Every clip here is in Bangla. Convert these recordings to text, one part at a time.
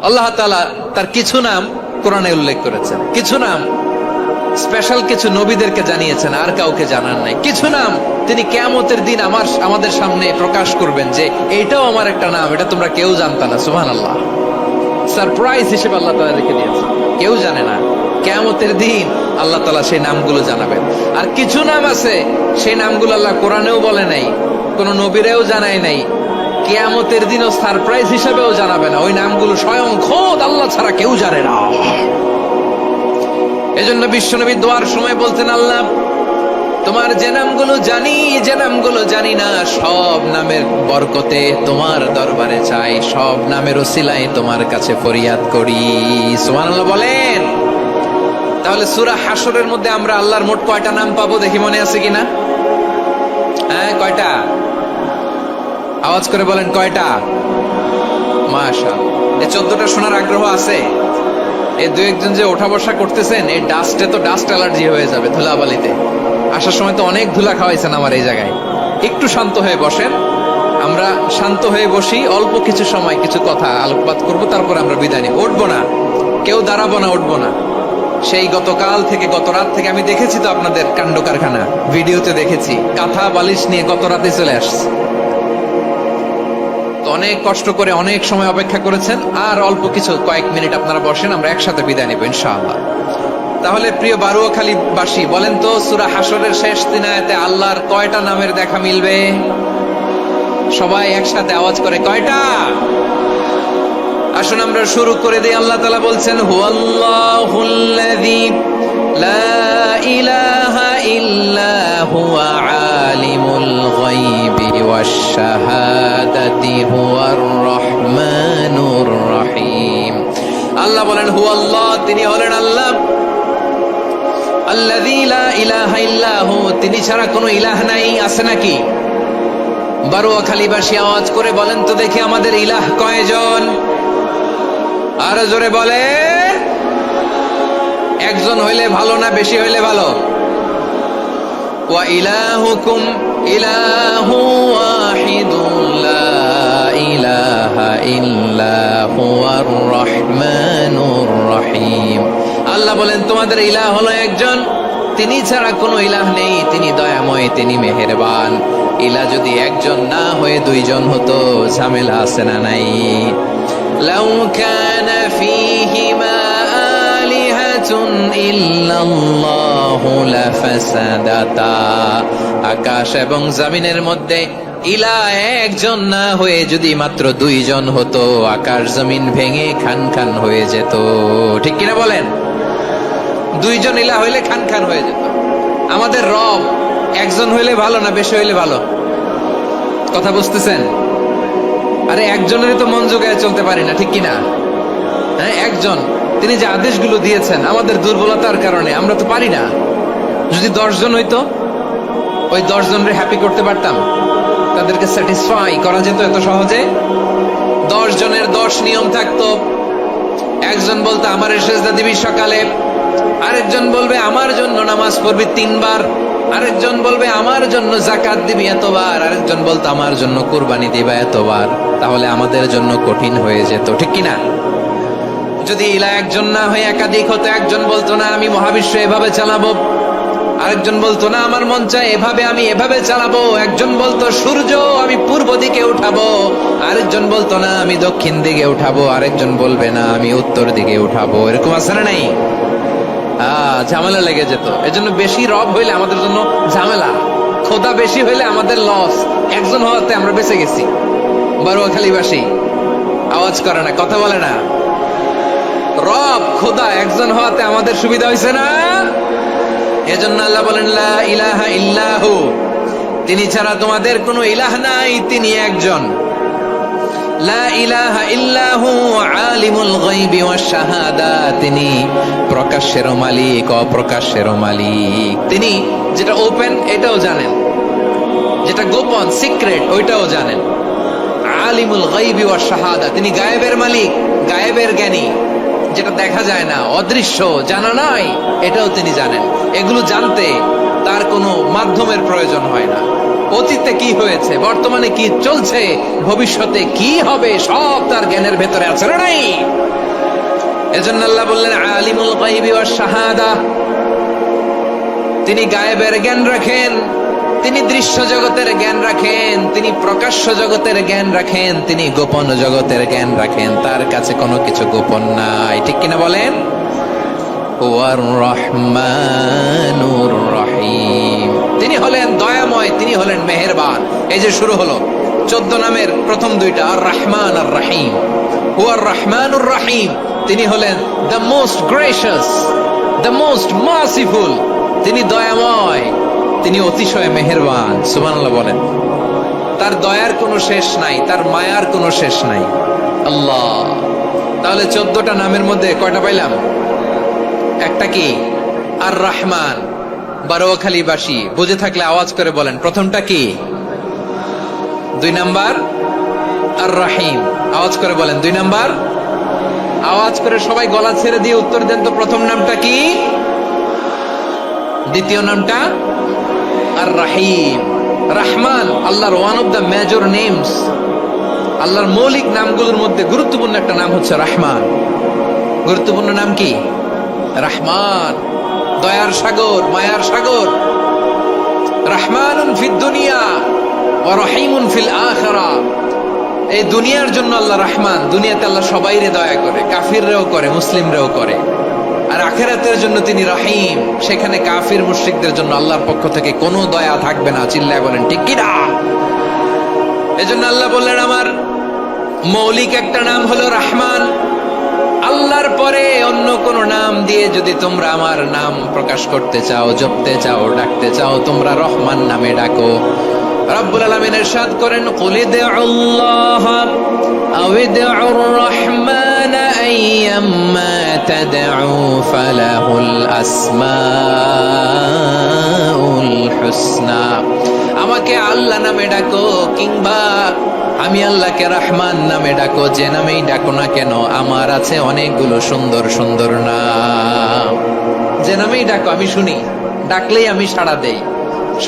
আল্লাহ তাআলা তার কিছু নাম কোরআনে উল্লেখ করেছেন, কিছু নাম স্পেশাল কিছু নবীদেরকে জানিয়েছেন, আর কাউকে জানান নাই। কিছু নাম তিনি কিয়ামতের দিন আমাদের সামনে প্রকাশ করবেন যে এইটাও আমার একটা নাম, এটা তোমরা কেউ জানতা না। সুবহানাল্লাহ, সারপ্রাইজ হিসেবে আল্লাহ তাআলা রেখে দিয়েছেন, কেউ জানে না। কিয়ামতের দিন আল্লাহ তাআলা সেই নামগুলো জানাবেন। আর কিছু নাম আছে সেই নামগুলো আল্লাহ কোরআনেও বলে নাই, কোন নবীরেও জানায় নাই, কিয়ামতের দিনও সারপ্রাইজ হিসেবেও জানাবে না। ওই নামগুলো স্বয়ং খোদ আল্লাহ ছাড়া কেউ জানে না। এজন্য বিশ্বনবী দোয়ার সময় বলতেন, আল্লাহ তোমার যে নামগুলো জানি, যে নামগুলো জানি না, সব নামের বরকতে তোমার দরবারে চাই, সব নামের ওসিলায় তোমার কাছে ফরিয়াদ করি। সুবহানাল্লাহ বলেন। তাহলে সূরা হাশরের মধ্যে আমরা আল্লাহর মোট কয়টা নাম পাবো দেখি, মনে আছে কিনা? হ্যাঁ, কয়টা? আওয়াজ করে বলেন, কয়টা? মাশাআল্লাহ। এই 14টা শোনার আগ্রহ আছে? এই দু একজন যে ওঠা বসা করতেছেন, এই ডাস্টে তো ডাস্ট অ্যালার্জি হয়ে যাবে, ধুলাবালিতে আসার সময় তো অনেক ধুলা খাওয়াইছেন আমার এই জায়গায়। একটু শান্ত হয়ে বসেন, আমরা শান্ত হয়ে বসি, অল্প কিছু সময় কিছু কথা আলোকপাত করবো, তারপর আমরা বিদায় নিব। উঠবো না, কেউ দাঁড়াবো না, উঠবো না। সেই গতকাল থেকে, গত রাত থেকে আমি দেখেছি তো আপনাদের কাণ্ড কারখানা, ভিডিওতে দেখেছি, কাঁথা বালিশ নিয়ে গত রাতে চলে আসছে। তো অনেক কষ্ট করে অনেক সময় অপেক্ষা করেছেন, আর অল্প কিছু কয়েক মিনিট আপনারা বসেন, আমরা একসাথে বিদায় নিব ইনশাআল্লাহ। তাহলে প্রিয় বারুয়াখালী বাসী, বলেন তো সূরা হাশরের শেষ 3 আয়াতে আল্লাহর কয়টা নামের দেখা মিলবে? সবাই একসাথে আওয়াজ করে, কয়টা? আসুন আমরা শুরু করে দিই। আল্লাহ তাআলা বলছেন, হুয়াল্লাহুল্লাযী লা ইলাহা ইল্লা হুয়া আলিমুল গায়বি ওয়াশ শাহাদাতি হুয়ার রহমানুর রহিম। আল্লাহ বলেন, হুয়াল্লাহ, তিনি হলেন আল্লাহ, আল্লাযী লা ইলাহা ইল্লা হু, তিনি ছাড়া কোনো ইলাহ নাই। আছে নাকি? বারুয়াখালীবাসী আওয়াজ করে বলেন তো দেখি, আমাদের ইলাহ কয়জন? আরো জোরে বলে। একজন হইলে ভালো না বেশি হইলে ভালো? ওয়া ইলাহুকুম ইলাহু ওয়াহিদুন লা ইলাহা ইল্লা হুয়ার রহমানুর রহিম। আল্লাহ বলেন, তোমাদের ইলাহ হলো একজন, তিনি ছাড়া কোনো ইলাহ নেই, তিনি দয়াময়, তিনি মেহেরবান। ইলাহ যদি একজন না হয়ে দুইজন হতো, ঝামেলা আছে না নাই? লাউ কানা ফীহিমা আলিহাতুন ইল্লাল্লাহু লাফাসাদাতা। আকাশ এবং জমিনের মধ্যে ইলাহ একজন না হয়ে যদি মাত্র দুইজন হতো, আকাশ জমিন ভেঙে খান খান হয়ে যেত। ঠিক কিনা বলেন? দুইজন ইলাহ হইলে খান খান হয়ে যেত। আমাদের রব একজন হইলে ভালো না বেশি হইলে ভালো? কথা বুঝতেছেন? আরে একজনেরই তো মন জোগায় চলতে পারি না, ঠিক কিনা? হ্যাঁ, একজন, তিনি যে আদেশগুলো দিয়েছেন আমাদের দুর্বলতার কারণে আমরা তো পারি না। যদি 10 জন হইতো, ওই 10 জনের হ্যাপি করতে পারতাম, তাদেরকে স্যাটিসফাই করা যেত এত সহজে। 10 জনের 10 নিয়ম থাকতো। একজন বলতো আমার সেজদা দিবি সকালে, আরেকজন বলবে আমার জন্য নামাজ পড়বি 3 বার, আরেকজন বলবে আমার জন্য যাকাত দিবি এতবার, আরেকজন বলতো আমার জন্য কুরবানি দিবা এতবার। তাহলে আমাদের জন্য কঠিন হয়ে যেত, ঠিক কিনা? যদি ইলাহ একজন না হয়ে একাধিক হতো, একজন বলতো না আমি মহাবিশ্ব এভাবে চালাবো, আরেকজন বলতো না আমার মন চায় এভাবে, আমি এভাবে চালাবো, একজন বলতো সূর্য আমি পূর্ব দিকে উঠাবো, আরেকজন বলতো না আমি দক্ষিণ দিকে উঠাবো, আরেকজন বলবে না আমি উত্তর দিকে উঠাবো। এরকম আছে না নাই? ঝামেলা লেগে যেত। এজন্য বেশি রব হইলে আমাদের জন্য ঝামেলা, খোদা বেশি হইলে আমাদের লস। একজন হওয়াতে আমরা বেঁচে গেছি। বারুয়াখালীবাসী আওয়াজ করে না, কথা বলে না। রব খোদা একজন হওয়াতে আমাদের সুবিধা হয়েছে না? এজন্য আল্লাহ বলেন, লা ইলাহা ইল্লাহু, তিনি ছাড়া তোমাদের কোনো ইলাহ নাই, তিনি একজন। লা ইলাহা ইল্লাহু আলিমুল গায়বি ওয়াশ শাহাদা, তিনি প্রকাশ্যেরও মালিক অপ্রকাশ্যেরও মালিক। তিনি যেটা ওপেন এটাও জানেন, যেটা গোপন সিক্রেট ওইটাও জানেন। আলিমুল গায়বি ওয়াশ শাহাদা, তিনি গায়েবের মালিক, গায়েবের জ্ঞানী, যেটা দেখা যায় না, অদৃশ্য, জানা নাই, এটাও তিনি জানেন। এগুলো জানতে তার কোনো মাধ্যমের প্রয়োজন হয় না। অতীতে কি হয়েছে, বর্তমানে কি চলছে, ভবিষ্যতে কি হবে, সব তার জ্ঞানের ভেতরে আছে না নাই? এজন্য আল্লাহ বললেন আলিমুল গায়বি ওয়াশ শাহাদা, তিনি গায়েবের জ্ঞান রাখেন, তিনি দৃশ্য জগতের জ্ঞান রাখেন, তিনি প্রকাশ্য জগতের জ্ঞান রাখেন, তিনি গোপন জগতের জ্ঞান রাখেন। তার কাছে কোনো কিছু গোপন নাই, ঠিক কিনা বলেন? হুয়ার রহমানুর রহিম, তিনি হলেন দয়াময়, তিনি হলেন মেহেরবান। এই যে শুরু হলো 14 নামের প্রথম দুইটা, আর রহমান আর রহিম। হুয়ার রহমানুর রহিম, তিনি হলেন the most gracious, the most merciful, তিনি দয়াময়, তিনি অতিশয় মেহেরবান। সুবহানাল্লাহ বলেন। তার দয়ার কোনো শেষ নাই, তার মায়ার কোনো শেষ নাই। আল্লাহ, তাহলে 14টা নামের মধ্যে কয়টা পাইলাম? একটা কি? আর রহমান। বারোয়াখালীবাসী বুঝে থাকলে আওয়াজ করে বলেন, প্রথমটা কি? 2 নাম্বার আর রহিম। আওয়াজ করে বলেন 2 নাম্বার। আওয়াজ করে সবাই গলা ছেড়ে দিয়ে উত্তর দেন তো, প্রথম নামটা কি, দ্বিতীয় নামটা? আর রহিম। রহমান আল্লাহর one of the major names, আল্লাহর মৌলিক নামগুলোর মধ্যে গুরুত্বপূর্ণ একটা নাম হচ্ছে রহমান। গুরুত্বপূর্ণ নাম কি? রহমান, দয়ার সাগর, মায়ার সাগর। রহমানুন ফিদ দুনিয়া ওয়া রহিমুন ফিল আখিরাহ। এই দুনিয়ার জন্য আল্লাহ রহমান, দুনিয়াতে আল্লাহ সবাইরে দয়া করে, কাফিররেও করে, মুসলিমরেও করে। আর আখিরাতের জন্য তিনি রহিম, সেখানে কাফির মুশরিকদের জন্য আল্লাহর পক্ষ থেকে কোনো দয়া থাকবে না। চিল্লায় বলেন ঠিক কি না? এজন্য আল্লাহ বললেন আমার মৌলিক একটা নাম হলো রহমান। আল্লাহর পরে অন্য কোন নাম দিয়ে যদি তোমরা আমার নাম প্রকাশ করতে চাও, জপতে চাও, ডাকতে চাও, তোমরা রহমান নামে ডাকো। রব্বুল আলামিন ইরশাদ করেন, কুলিদুল্লাহ আউইদুর রহমান আইয়াম্মা তাদউ ফালাহুল আসমাউল হুসনা। আমাকে আল্লাহ নামে ডাকো, কিংবা আমি আল্লাহকে রহমান নামে ডাকো, যে নামেই ডাকো না কেন আমার আছে অনেকগুলো সুন্দর সুন্দর নাম। যে নামেই ডাকো আমি শুনি, ডাকলেই আমি সাড়া দেই।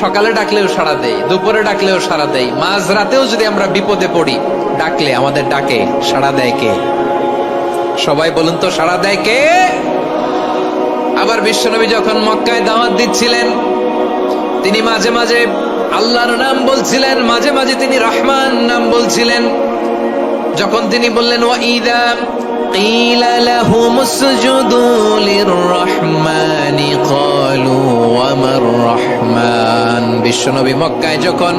সকালে ডাকলেও সাড়া দেই, দুপুরে ডাকলেও সাড়া দেই, মাঝরাতেও যদি আমরা বিপদে পড়ি ডাকলে আমাদের ডাকে সাড়া দেয় কে? সবাই বলুন তো, সাড়া দেয় কে? আবার বিশ্বনবী যখন মক্কায় দাওয়াত দিচ্ছিলেন, তিনি মাঝে মাঝে আল্লাহর নাম বলছিলেন, মাঝে মাঝে তিনি রহমান নাম বলছিলেন। যখন তিনি বললেন ওয়াইদা কিলা লাহুমুসজুদু লিররহমানি ক্বালু ওয়ামার রহমান। বিশ্বনবী মক্কায় যখন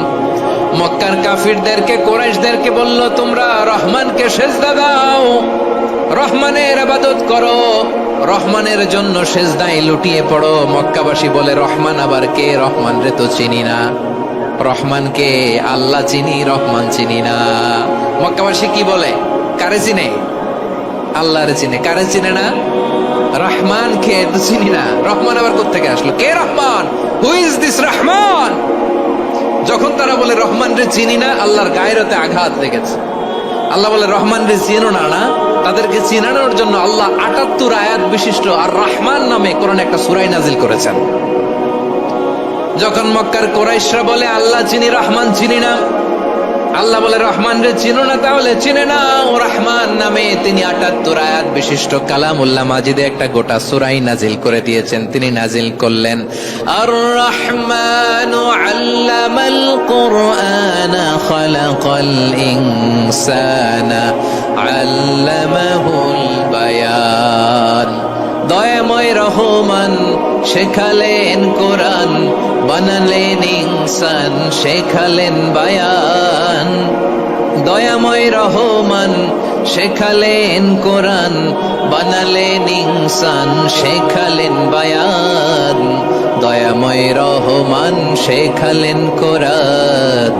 মক্কার কাফিরদেরকে, কুরাইশদেরকে বলল তোমরা রহমানকে সিজদা দাও, রহমানের ইবাদত করো, রহমানের জন্য সিজদায় লুটিয়ে পড়ো, মক্কাবাসী বলে রহমান আবার কে? রহমান রে তো চিনি না। রহমানকে আল্লাহ চিনি, রহমান চিনি না। মক্কাবাসী কি বলে? কারে চিনে? আল্লাহরে চিনে। কারে চিনে না? রহমান কে তো চিনি না। রহমান আবার কোত্থেকে আসলো? কে Rahman? Who is this Rahman? যখন তারা বলে রহমান রে চিনি না, আল্লাহর গায়রতে আঘাত লেগেছে। আল্লাহ বলে রহমান রে চিনো না, না? তাদেরকে চিনানোর জন্য আল্লাহ 78 আয়াত বিশিষ্ট আর রহমান নামে কোরআনে একটা সূরা নাজিল করেছেন। যখন মক্কার কুরাইশরা বলে আল্লাহ চিনি, রহমান চিনি না, আল্লাহ বলে রহমান রে চিনো না, তাহলে চিনে না ও রহমান নামে তিনি 78 আয়াত বিশিষ্ট কালামুল্লাহ মাজিদে একটা গোটা সূরা নাজিল করে দিয়েছেন। তিনি নাজিল করলেন আর রহমানু আল্লামাল কুরআনা খালাকাল ইনসানা আল্লামাহুল বায়ান। দয়াময় রহমান শেখালেন কোরআন, বানালেন ইনসান, শেখালেন বায়ান। দয়াময় রহমান শেখালেন কোরআন, বানালেন ইনসান, শেখালেন বায়ান। দয়াময় রহমান শেখালেন কোরআন,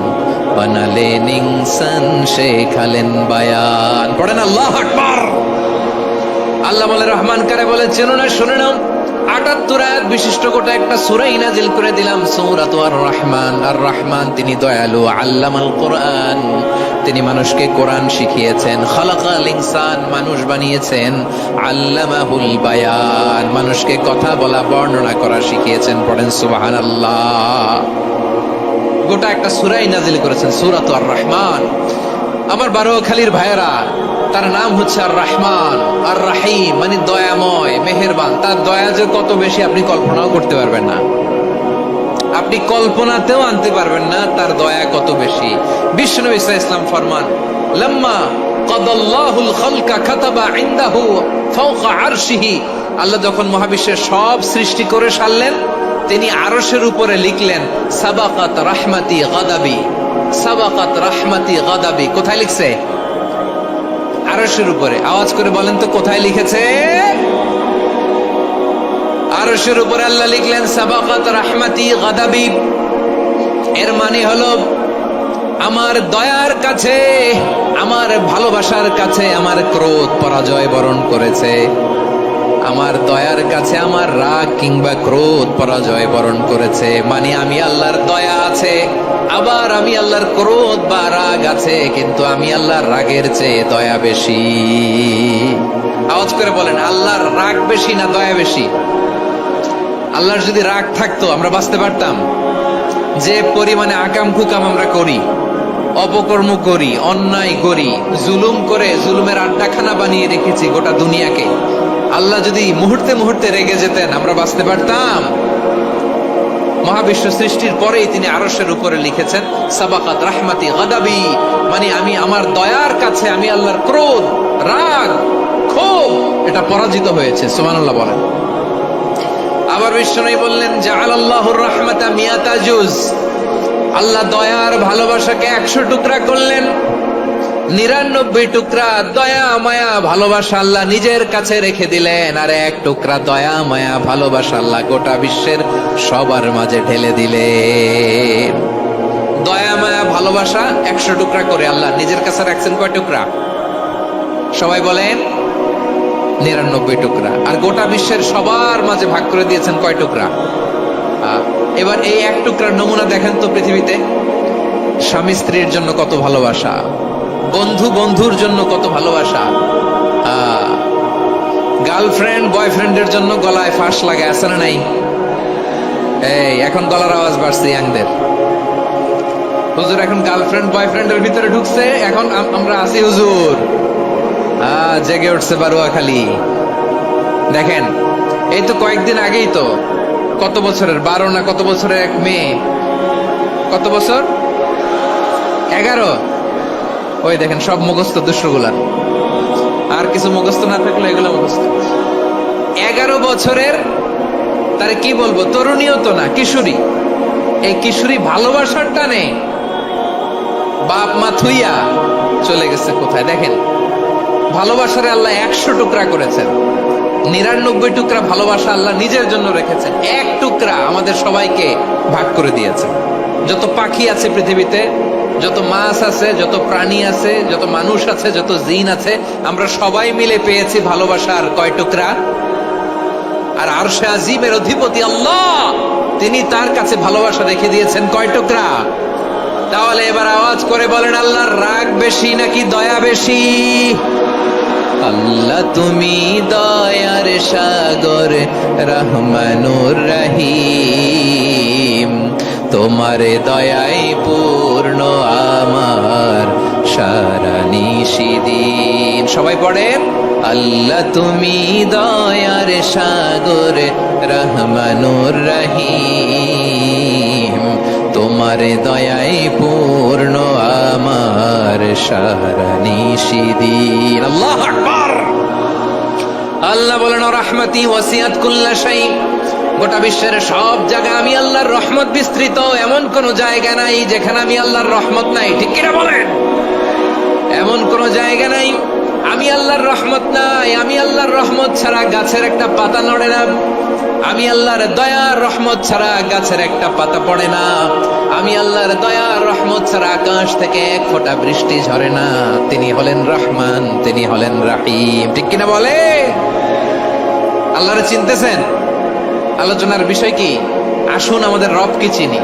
বানালেন ইনসান, শেখালেন বায়ান। পড়েন আল্লাহু আকবার। আল্লাহ বলে রহমান কারে বলে চেনো না? শুনে নাও, 78 আয়াত বিশিষ্ট গোটা একটা সূরা নাজিল করে দিলাম, সূরাতু আর রহমান। আর রহমান তিনি দয়ালু, আল্লামাল কোরআন, তিনি মানুষকে কোরআন শিখিয়েছেন। খালাকাল ইনসান, মানুষ বানিয়েছেন। আল্লামাহুল বায়ান, মানুষকে কথা বলা, বর্ণনা করা শিখিয়েছেন। পড়েন সুবহানাল্লাহ। গোটা একটা সূরাই নাজিল করেছেন, সূরাত আর রহমান। আমার বারোখালীর ভাইয়েরা, তার নাম হচ্ছে আর রহমান আর রাহিম, মানে দয়াময়, মেহেরবান। তার দয়া যে কত বেশি আপনি কল্পনাও করতে পারবেন না, আপনি কল্পনাতেও আনতে পারবেন না তার দয়া কত বেশি। বিশ্বনবী সাল্লাল্লাহু আলাইহি ওয়াসাল্লাম ফরমান, লাম্মা কাদাল্লাহুল খালকা কাতাবা ইনদাহু ফাওকা আরশিহি, আল্লাহ যখন মহাবিশ্বের সব সৃষ্টি করে সারলেন, তিনি আরশের উপরে লিখলেন সাবাকাত রাহমাতি গাদাবি, সাবাকাত রাহমাতি গাদাবি। কোথায় লিখছে? আরশের উপরে। আওয়াজ করে বলেন তো কোথায় লিখেছে? আরশের উপরে আল্লাহ লিখলেন সাবাকাত রাহমাতি গাদাবি। এর মানে হলো আমার দয়ার কাছে, আমার ভালোবাসার কাছে আমার ক্রোধ পরাজয় বরণ করেছে। আমার দয়ার কাছে আমার রাগ কিংবা ক্রোধ পরাজয় বরণ করেছে। মানে আমি আল্লাহর দয়া আছে, আবার আমি আল্লাহর ক্রোধ বা রাগ আছে, কিন্তু আমি আল্লাহর রাগের চেয়ে দয়া বেশি। আওয়াজ করে বলেন, আল্লাহর রাগ বেশি না দয়া বেশি? আল্লাহর যদি রাগ থাকতো আমরা বাঁচতে পারতাম? যে পরিমাণে আকাম কুকাম আমরা করি, অপকর্ম করি, অন্যায় করি, জুলুম করে জুলুমের আড্ডাখানা বানিয়ে রেখেছি গোটা দুনিয়াকে, আল্লাহ যদি মুহূর্তে মুহূর্তে রেগে যেতেন আমরা বাঁচতে পারতাম? মহাবিশ্ব সৃষ্টির পরেই তিনি আরশের উপরে লিখেছেন সাবাকাত রাহমাতি গাদাবি, মানে আমি আমার দয়ার কাছে আমি আল্লাহর ক্রোধ, রাগ, ক্ষোভ এটা পরাজিত হয়েছে। সুবহানাল্লাহ বলেন। আবার বিষ্ণু বললেন জাআলাল্লাহুর রাহমাতা মিয়াতা জুজ, আল্লাহ দয়ার ভালোবাসাকে 100 টুকরা করলেন। 99 টুকরা দয়া মায়া ভালোবাসা আল্লাহ নিজের কাছে রেখে দিলেন, আর 1 টুকরা দয়া মায়া ভালোবাসা আল্লাহ গোটা বিশ্বের সবার মাঝে ঢেলে দিলেন। দয়া মায়া ভালোবাসা 100 টুকরা করে আল্লাহ নিজের কাছে রাখছেন কয় টুকরা? সবাই বলেন 99 টুকরা। আর গোটা বিশ্বের সবার মাঝে ভাগ করে দিয়েছেন কয় টুকরা? এবার এই 1 টুকরার নমুনা দেখেন তো পৃথিবীতে। স্বামী স্ত্রীর জন্য কত ভালোবাসা, বন্ধু বন্ধুর জন্য কত ভালোবাসা, গার্লফ্রেন্ড বয়ফ্রেন্ডের জন্য গলায় ফাঁস লাগে, আছে না নাই? এই এখন গলার আওয়াজ বাড়ছে ইয়াংদের। হুজুর এখন গার্লফ্রেন্ড বয়ফ্রেন্ডের ভিতরে ঢুকছে, এখন আমরা আছি হুজুর। জেগে উঠছে বারোয়াখালী। দেখেন এই তো কয়েকদিন আগেই তো, কত বছরের 12 না কত বছরের এক মেয়ে, কত বছর? 11। ওই দেখেন সব মুখস্থ দুষ্টগুলার, আর কিছু মুখস্থ না থাকলে এগুলো মুখস্থ। 11 বছরের, তার কি বলবো, তরুণীও তো না, কিশোরী। এই কিশোরী ভালোবাসার টানে বাপ মা থুইয়া চলে গেছে কোথায়? দেখেন ভালোবাসারে আল্লাহ 100 টুকরা করেছেন, 99 টুকরা ভালোবাসা আল্লাহ নিজের জন্য রেখেছেন, 1 টুকরা আমাদের সবাইকে ভাগ করে দিয়েছেন। যত পাখি আছে পৃথিবীতে, যত মাছ আছে, যত প্রাণী আছে, যত মানুষ আছে, যত জিন আছে, আমরা সবাই মিলে পেয়েছি ভালোবাসার কয় টুকরা? আর আরশে আজিমের অধিপতি আল্লাহ, তিনি তার কাছে ভালোবাসা রেখে দিয়েছেন কয় টুকরা? তাহলে এবার আওয়াজ করে বলেন, আল্লাহর রাগ বেশি নাকি দয়া বেশি? আল্লাহ তুমি দয়ার সাগর রহমানুর রহিম, তোমার দয়াই পূর্ণ আমার সারা নিশিদিন। সবাই পড়েন, আল্লাহ তুমি দয়ার সাগর রহমানুর রহিম, তোমার দয়াই পূর্ণ আমার সারা নিশিদিন। আল্লাহু আকবার। আল্লাহ বলেন রাহমাতি ওয়াসিআত কুল্লা শাই, গোটা বিশ্বের সব জায়গায় আমি আল্লাহর রহমত বিস্তৃত, এমন কোন জায়গা নাই যেখানে আমি আল্লাহর রহমত নাই। ঠিক কিনা বলেন? এমন কোন জায়গা নাই আমি আল্লাহর রহমত নাই। আমি আল্লাহর রহমত ছাড়া গাছের একটা পাতা নড়ে না, আমি আল্লাহর দয়ার রহমত ছাড়া গাছের একটা পাতা পড়ে না, আমি আল্লাহর দয়ার রহমত ছাড়া আকাশ থেকে 1 ফোঁটা বৃষ্টি ঝরে না। তিনি হলেন রহমান, তিনি হলেন রাহিম। ঠিক কিনা বলে? আল্লাহরে চিনতেছেন? আলোচনার বিষয় কি? আসুন আমাদের রবকে চিনি।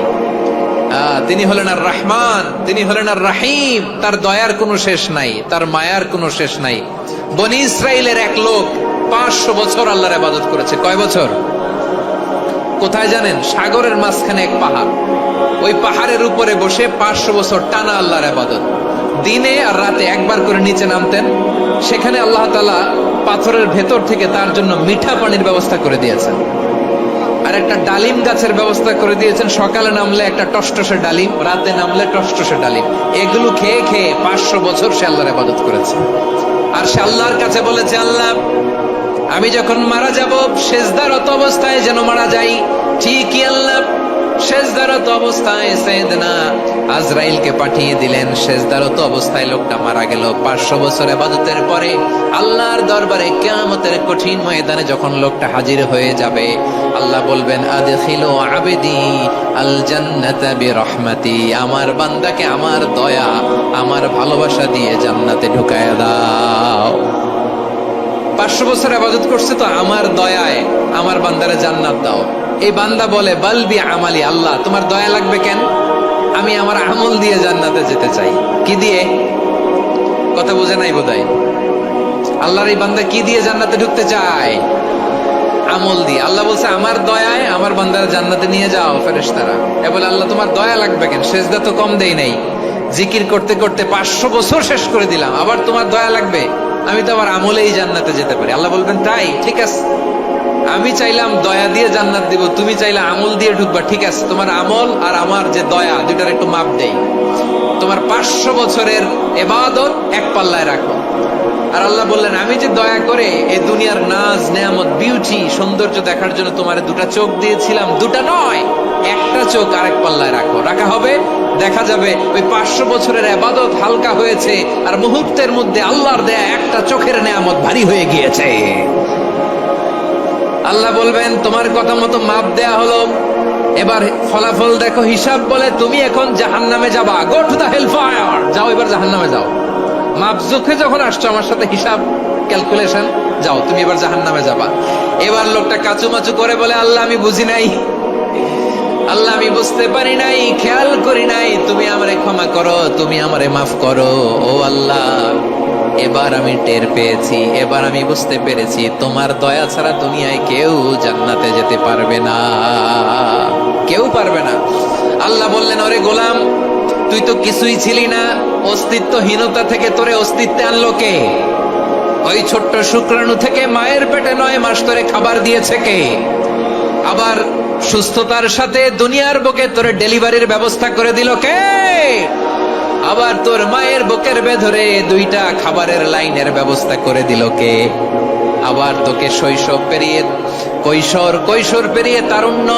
তিনি হলেন আর রহমান, তিনি হলেন আর রাহিম। তার দয়ার কোনো শেষ নাই, তার মায়ার কোনো শেষ নাই। বনি ইসরাইলের এক লোক 500 বছর আল্লাহর ইবাদত করেছে। কয় বছর? কোথায় জানেন? সাগরের মাঝখানে এক পাহাড়। ওই পাহাড়ের উপরে বসে 500 বছর টানা আল্লাহর ইবাদত, দিনে আর রাতে একবার করে নিচে নামতেন। সেখানে আল্লাহ তাআলা পাথরের ভেতর থেকে তার জন্য মিঠা পানির ব্যবস্থা করে দিয়েছেন, আর একটা ডালিম গাছের ব্যবস্থা করে দিয়েছেন। সকালে নামলে একটা টসটসে ডালিম, রাতে নামলে টসটসে ডালিম। এগুলো খেয়ে খেয়ে 500 বছর সে আল্লাহর ইবাদত করেছে। আর সে আল্লাহর কাছে বলেছে, আল্লাহ আমি যখন মারা যাব সেজদারত অবস্থায় যেন মারা যাই। ঠিকই আল্লাহ সেজদারত অবস্থায় সাইয়েদনা আজরাইলকে পাঠিয়ে দিলেন। সেজদারত অবস্থায় লোকটা মারা গেল। 500 বছর ইবাদতের পরে আল্লাহর দরবারে কিয়ামতের কঠিন ময়দানে যখন লোকটা হাজির হয়ে যাবে, আল্লাহ বলবেন, আদখিলু আবদি আল জান্নাতা বিরহমাতি, আমার বান্দাকে আমার দয়া, আমার ভালোবাসা দিয়ে জান্নাতে ঢুকায়া দাও। 500 বছর ইবাদত করছে তো আমার দয়ায় আমার বান্দারে জান্নাত দাও। এই বান্দা বলে, বালবি আমালি, আল্লাহ তোমার দয়া লাগবে কেন? আমি আমার আমল দিয়ে জান্নাতে যেতে চাই। কি দিয়ে? কথা বুঝে নাই বোধহয়। আল্লাহর এই বান্দা কি দিয়ে জান্নাতে ঢুকতে চায়? আমল দিয়ে। আল্লাহ বলছে, আমার দয়ায় আমার বান্দারে জান্নাতে নিয়ে যাও ফেরেশতারা। এ বলে, আল্লাহ তোমার দয়া লাগবে কেন? সেজদা তো কম দেই নাই, জিকির করতে করতে 500 বছর শেষ করে দিলাম, আবার তোমার দয়া লাগবে? আমি তো আবার আমলেই জান্নাতে যেতে পারি। আল্লাহ বলবেন, তাই ঠিক আছে, আমি চাইলাম দয়া দিয়ে জান্নাত দিব, তুমি চাইলে আমল দিয়ে ঢুকবা, ঠিক আছে, তোমার আমল আর আমার যে দয়া দুইটার একটু মাপ দেই। তোমার 500 বছরের ইবাদত এক পাল্লায় রাখো। আর আল্লাহ বললেন, আমি যে দয়া করে এই দুনিয়ার নাজ নেয়ামত বিউটি সৌন্দর্য দেখার জন্য তোমার দুটা চোখ দিয়েছিলাম, দুটা নয় একটা চোখ আরেক পাল্লায় রাখো। রাখা হবে, দেখা যাবে ওই 500 বছরের ইবাদত হালকা হয়েছে, আর মুহূর্তের মধ্যে আল্লাহর দেয়া একটা চোখের নেয়ামত ভারী হয়ে গিয়েছে। আল্লাহ বলবেন, তোমার কথা মতো মাপ দেয়া হলো, এবার ফলাফল দেখো, হিসাব বলে তুমি এখন জাহান্নামে যাবা। Go to the hell fire, যাও এবার জাহান্নামে যাও। মাপ জোখে যখন আসছো আমার সাথে হিসাব ক্যালকুলেশন, যাও তুমি এবার জাহান্নামে যাবা। এবার লোকটা কাচুমাচু করে বলে, আল্লাহ আমি বুঝি নাই, আল্লাহ আমি বুঝতে পারি নাই, খেয়াল করি নাই, তুমি আমারে ক্ষমা করো, তুমি আমারে মাফ করো। ও আল্লাহ, এবার আমি টের পেয়েছি, এবার আমি বুঝতে পেরেছি, তোমার দয়া ছাড়া দুনিয়ায় কেউ জান্নাতে যেতে পারবে না, কেউ পারবে না। আল্লাহ বললেন, ওরে গোলাম, তুই তো কিছুই ছিলি না, অস্তিত্বহীনতা থেকে তোরে অস্তিত্বে আনলো কে? ওই ছোট্ট শুক্রাণু থেকে মায়ের পেটে 9 মাস ধরে খাবার দিয়েছে কে? আবার সুস্থতার সাথে দুনিয়ার বুকে তোরে ডেলিভারির ব্যবস্থা করে দিল কে? আবার তোর মায়ের বুকের ভেতরে 2টা খাবারের লাইনের ব্যবস্থা করে দিল কে? আবার তোকে শৈশব পেরিয়ে কৈশোর পেরিয়ে তারুণ্য,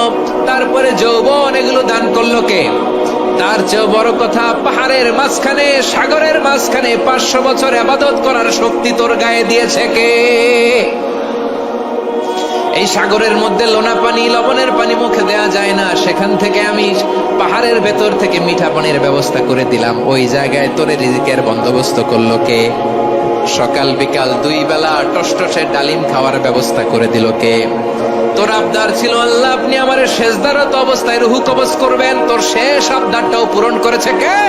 তারপরে যৌবন, এগুলো দান করলো কে? তার চেয়ে বড় কথা, পাহাড়ের মাঝখানে, সাগরের মাঝখানে 500 বছর ইবাদত করার শক্তি তোর গায়ে দিয়েছে কে? এই সাগরের মধ্যে লোনা পানি, লবণের পানি মুখে দেয়া যায় না, সেখান থেকে আমি পাহাড়ের ভেতর থেকে মিঠা পানির ব্যবস্থা করে দিলাম। ওই জায়গায় তোরে রিজিকের বন্দোবস্ত করলো কে? সকাল বিকাল 2 বেলা টসটসে ডালিম খাওয়ার ব্যবস্থা করে দিল কে? তোর আবদার ছিল, আল্লাহ আপনি আমার সেজদারত অবস্থায় রুহু কবজ করবেন, তোর শেষ আবদারটাও পূরণ করেছে কে?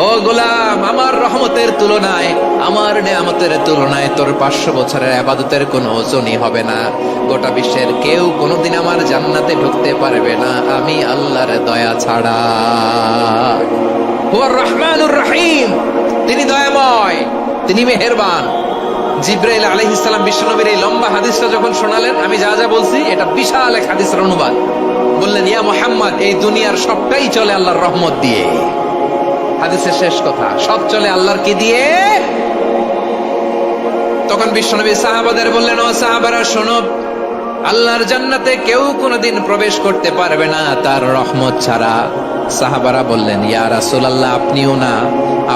ও গোলাম, আমার রহমতের তুলনায়, আমার নেয়ামতের তুলনায় তোর 500 বছরের ইবাদতের কোনো ওজনই হবে না। গোটা বিশ্বের কেউ কোনোদিন আমার জান্নাতে ঢুকতে পারবে না আমি আল্লাহর দয়া ছাড়া। হুয়ার রহমানুর রহিম, তিনি দয়াময়, তিনি মেহেরবান। জিবরাইল আলাইহিস সালাম বিশ্বনবীর এই লম্বা হাদিসটা যখন শোনালেন, আমি যা যা বলছি এটা বিশাল এক হাদিসের অনুবাদ। বললেন, ইয়া মুহাম্মদ, এই দুনিয়ার সবটাই চলে আল্লাহর রহমত দিয়ে। হাদিসের শেষ কথা, সব চলে আল্লাহর কি দিয়ে? তখন বিশ্বনবী সাহাবাদের বললেন, ও সাহাবারা শোনো, আল্লাহর জান্নাতে কেউ কোনোদিন প্রবেশ করতে পারবে না তার রহমত ছাড়া। সাহাবারা বললেন, ইয়া রাসূলুল্লাহ, আপনিও না,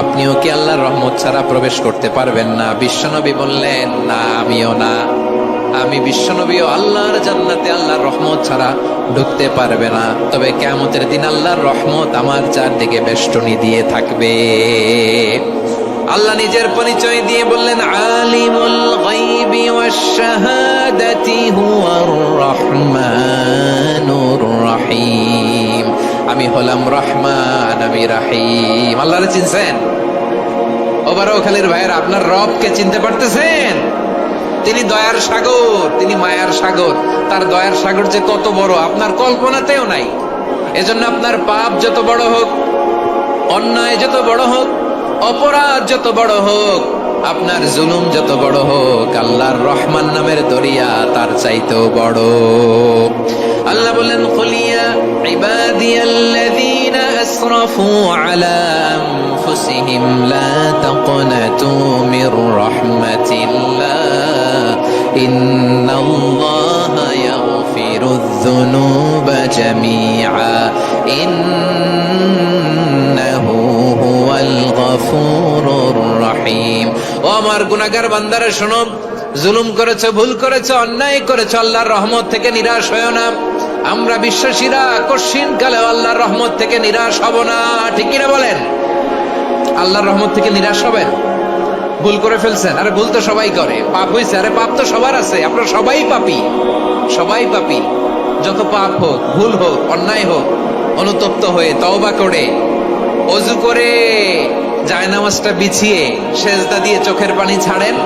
আপনিও কি আল্লাহর রহমত ছাড়া প্রবেশ করতে পারবেন না? বিশ্বনবী বললেন, না আমিও না, আমি বিশ্বনবীও আল্লাহর জান্নাতে আল্লাহর রহমত ছাড়া ঢুকতে পারবে না। তবে কিয়ামতের দিন আল্লাহর রহমত আমার চারদিকে বেষ্টনী দিয়ে থাকবে। আল্লাহ নিজের পরিচয় দিয়ে বললেন, আলিমুল গায়বি ওয়াশ শাহাদাতি হুয়ার রহমানুর রহিম, আমি হলাম রহমান, আমি রহিম। আল্লাহরে চিনছেন? ওবারখালীর ভাইয়েরা, আপনার রবকে চিনতে পারতেছেন? তিনি দয়ার সাগর, তিনি মায়ার সাগর। তার দয়ার সাগর যে কত বড় আপনার কল্পনাতেও নাই। এজন্য আপনার পাপ যত বড় হোক, অন্যায় যত বড় হোক, অপরাধ যত বড় হোক, আপনার জুলুম যত বড় হোক, আল্লাহর রহমান নামের দরিয়া তার চাইতেও বড়। আল্লাহ বলেন, কুলিয়া ইবাদিয়াল্লাযীনা আসরাফু আলা আনফুসিহিম লা তাকনাতু মির রাহমাতিল্লাহ ইন্নাল্লাহা ইয়াগফিরুয যুনুবা জামিআ ইন্নাহু হুয়াল গফুরুর রহিম। ও আমার গুনাহগার বান্দারা শোনো, জুলুম করেছো, ভুল করেছো, অন্যায় করেছো, আল্লাহর রহমত থেকে নিরাশ হয়ো না। আমরা বিশ্বাসীরা কঠিন কালে আল্লাহর রহমত থেকে নিরাশ হব না, ঠিক কিনা বলেন? আল্লাহর রহমত থেকে নিরাশ হবেন? ভুল করে ফেলছেন, আরে ভুল তো সবাই করে। পাপ হয়েছে, আরে পাপ তো সবার আছে, আপনারা সবাই পাপী, সবাই পাপী। যত পাপ হোক, ভুল হোক, অন্যায় হোক, অনুতপ্ত হয়ে তওবা করে ওযু করে জায়নামাজটা বিছিয়ে সেজদা দিয়ে চোখের পানি ছাড়েন।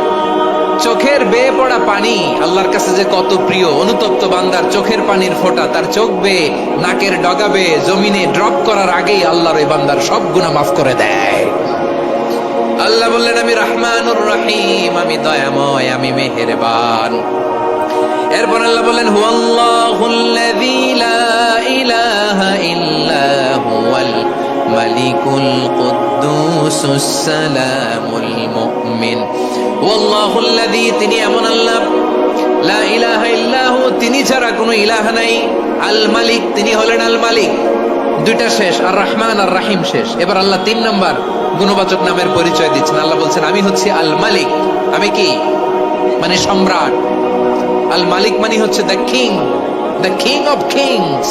চোখের বেয়ে পড়া পানি আল্লাহর কাছে যে কত প্রিয়। অনুতপ্ত বান্দার চোখের পানির ফোঁটা তার চোখ বেয়ে, নাকের ডগা বেয়ে জমিনে ড্রপ করার আগেই আল্লাহর ওই বান্দার সব গুনাহ মাফ করে দেয়। আল্লাহ বললেন, আমি রহমানুর রহিম, আমি দয়াময়, আমি মেহেরবান। এরপর আল্লাহ বললেন, হুয়াল্লাহুল্লাযী লা ইলাহা ইল্লা হুয়াল মালিকুল কুদ্দুসুস সালামুল মুমিন। ওয়াল্লাহুল্লাযী, তিনি এমন আল্লাহ, লা ইলাহা ইল্লাহু, তিনি ছাড়া কোনো ইলাহ নাই। আল মালিক, তিনি হলেন আল মালিক। দুইটা শেষ, আর রহমান আর রাহিম শেষ। এবার আল্লাহ 3 নম্বর গুণবাচক নামের পরিচয় দিচ্ছেন। আল্লাহ বলছেন, আমি হচ্ছি আল মালিক। আমি কি? মানে সম্রাট। আল মালিক মানে হচ্ছে the king, the king of kings.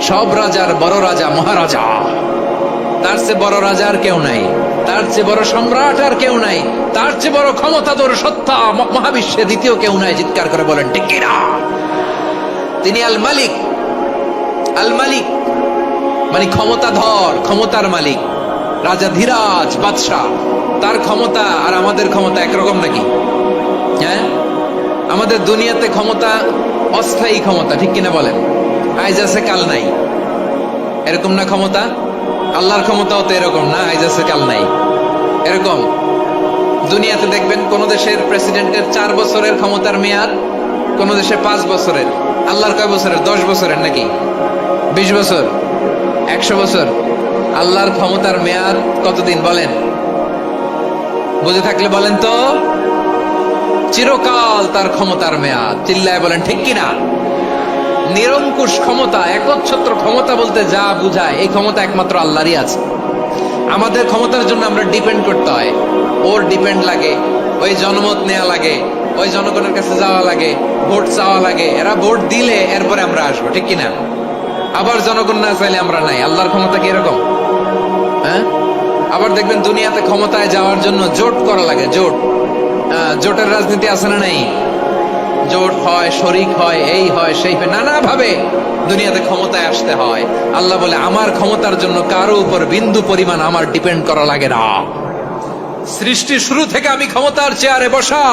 সব রাজার বড় রাজা, মহারাজা। তার চেয়ে বড় রাজা আর কেউ নাই, তার চেয়ে বড় সম্রাট আর কেউ নাই, তার চেয়ে বড় ক্ষমতাধর সত্তা মহাবিশ্বে দ্বিতীয় কেউ নাই। চিৎকার করে বলেন ঠিক কিনা? তিনি আল মালিক। আল মালিক মানে ক্ষমতাধর, ক্ষমতার মালিক, রাজা ধীরাজ বাদশাহ। তার ক্ষমতা আর আমাদের ক্ষমতা একরকম নাকি? হ্যাঁ, আমাদের দুনিয়াতে ক্ষমতা অস্থায়ী ক্ষমতা, ঠিক কিনা বলেন? আইজ আছে কাল নাই, এরকম না ক্ষমতা? আল্লাহর ক্ষমতাও তো এরকম না, আইজ আছে কাল নাই এরকম। দুনিয়াতে দেখবেন কোন দেশের প্রেসিডেন্টের 4 বছরের ক্ষমতার মেয়াদ, কোন দেশে 5 বছরের। আল্লাহর কয় বছরের? 10 বছরের নাকি 20 বছর, 100 বছর। আল্লাহর ক্ষমতার মেয়াদ কতদিন বলেন? বুঝে থাকলে বলেন তো। চিরকাল তার ক্ষমতার মেয়াদ। চিল্লায় বলেন ঠিক কিনা? নিরঙ্কুশ ক্ষমতা, একচ্ছত্র ক্ষমতা বলতে যা বুঝায়, এই ক্ষমতা একমাত্র আল্লাহরই আছে। আমাদের ক্ষমতার জন্য আমরা ডিপেন্ড করতে হয়, ওর ডিপেন্ড লাগে, ওই জনমত নেওয়া লাগে, ওই জনগণের কাছে যাওয়া লাগে, ভোট চাওয়া লাগে। এরা ভোট দিলে এরপরে আমরা আসবো, ঠিক কিনা? আবার জনগণ না চাইলে আমরা নাই। আল্লাহর ক্ষমতা কি এরকম? হ্যাঁ, আবার দেখবেন দুনিয়াতে ক্ষমতায় যাওয়ার জন্য জোট করা লাগে। জোট, জোটের রাজনীতি আছে না নাই? জোট হয়, শরিক হয়, এই হয়, সেই হয়, নানা ভাবে দুনিয়াতে ক্ষমতায় আসতে হয়। আল্লাহ বলে, আমার ক্ষমতার জন্য কারো উপর বিন্দু পরিমাণ আমার ডিপেন্ড করা লাগে না। সৃষ্টির শুরু থেকে আমি ক্ষমতার চেয়ারে বসা,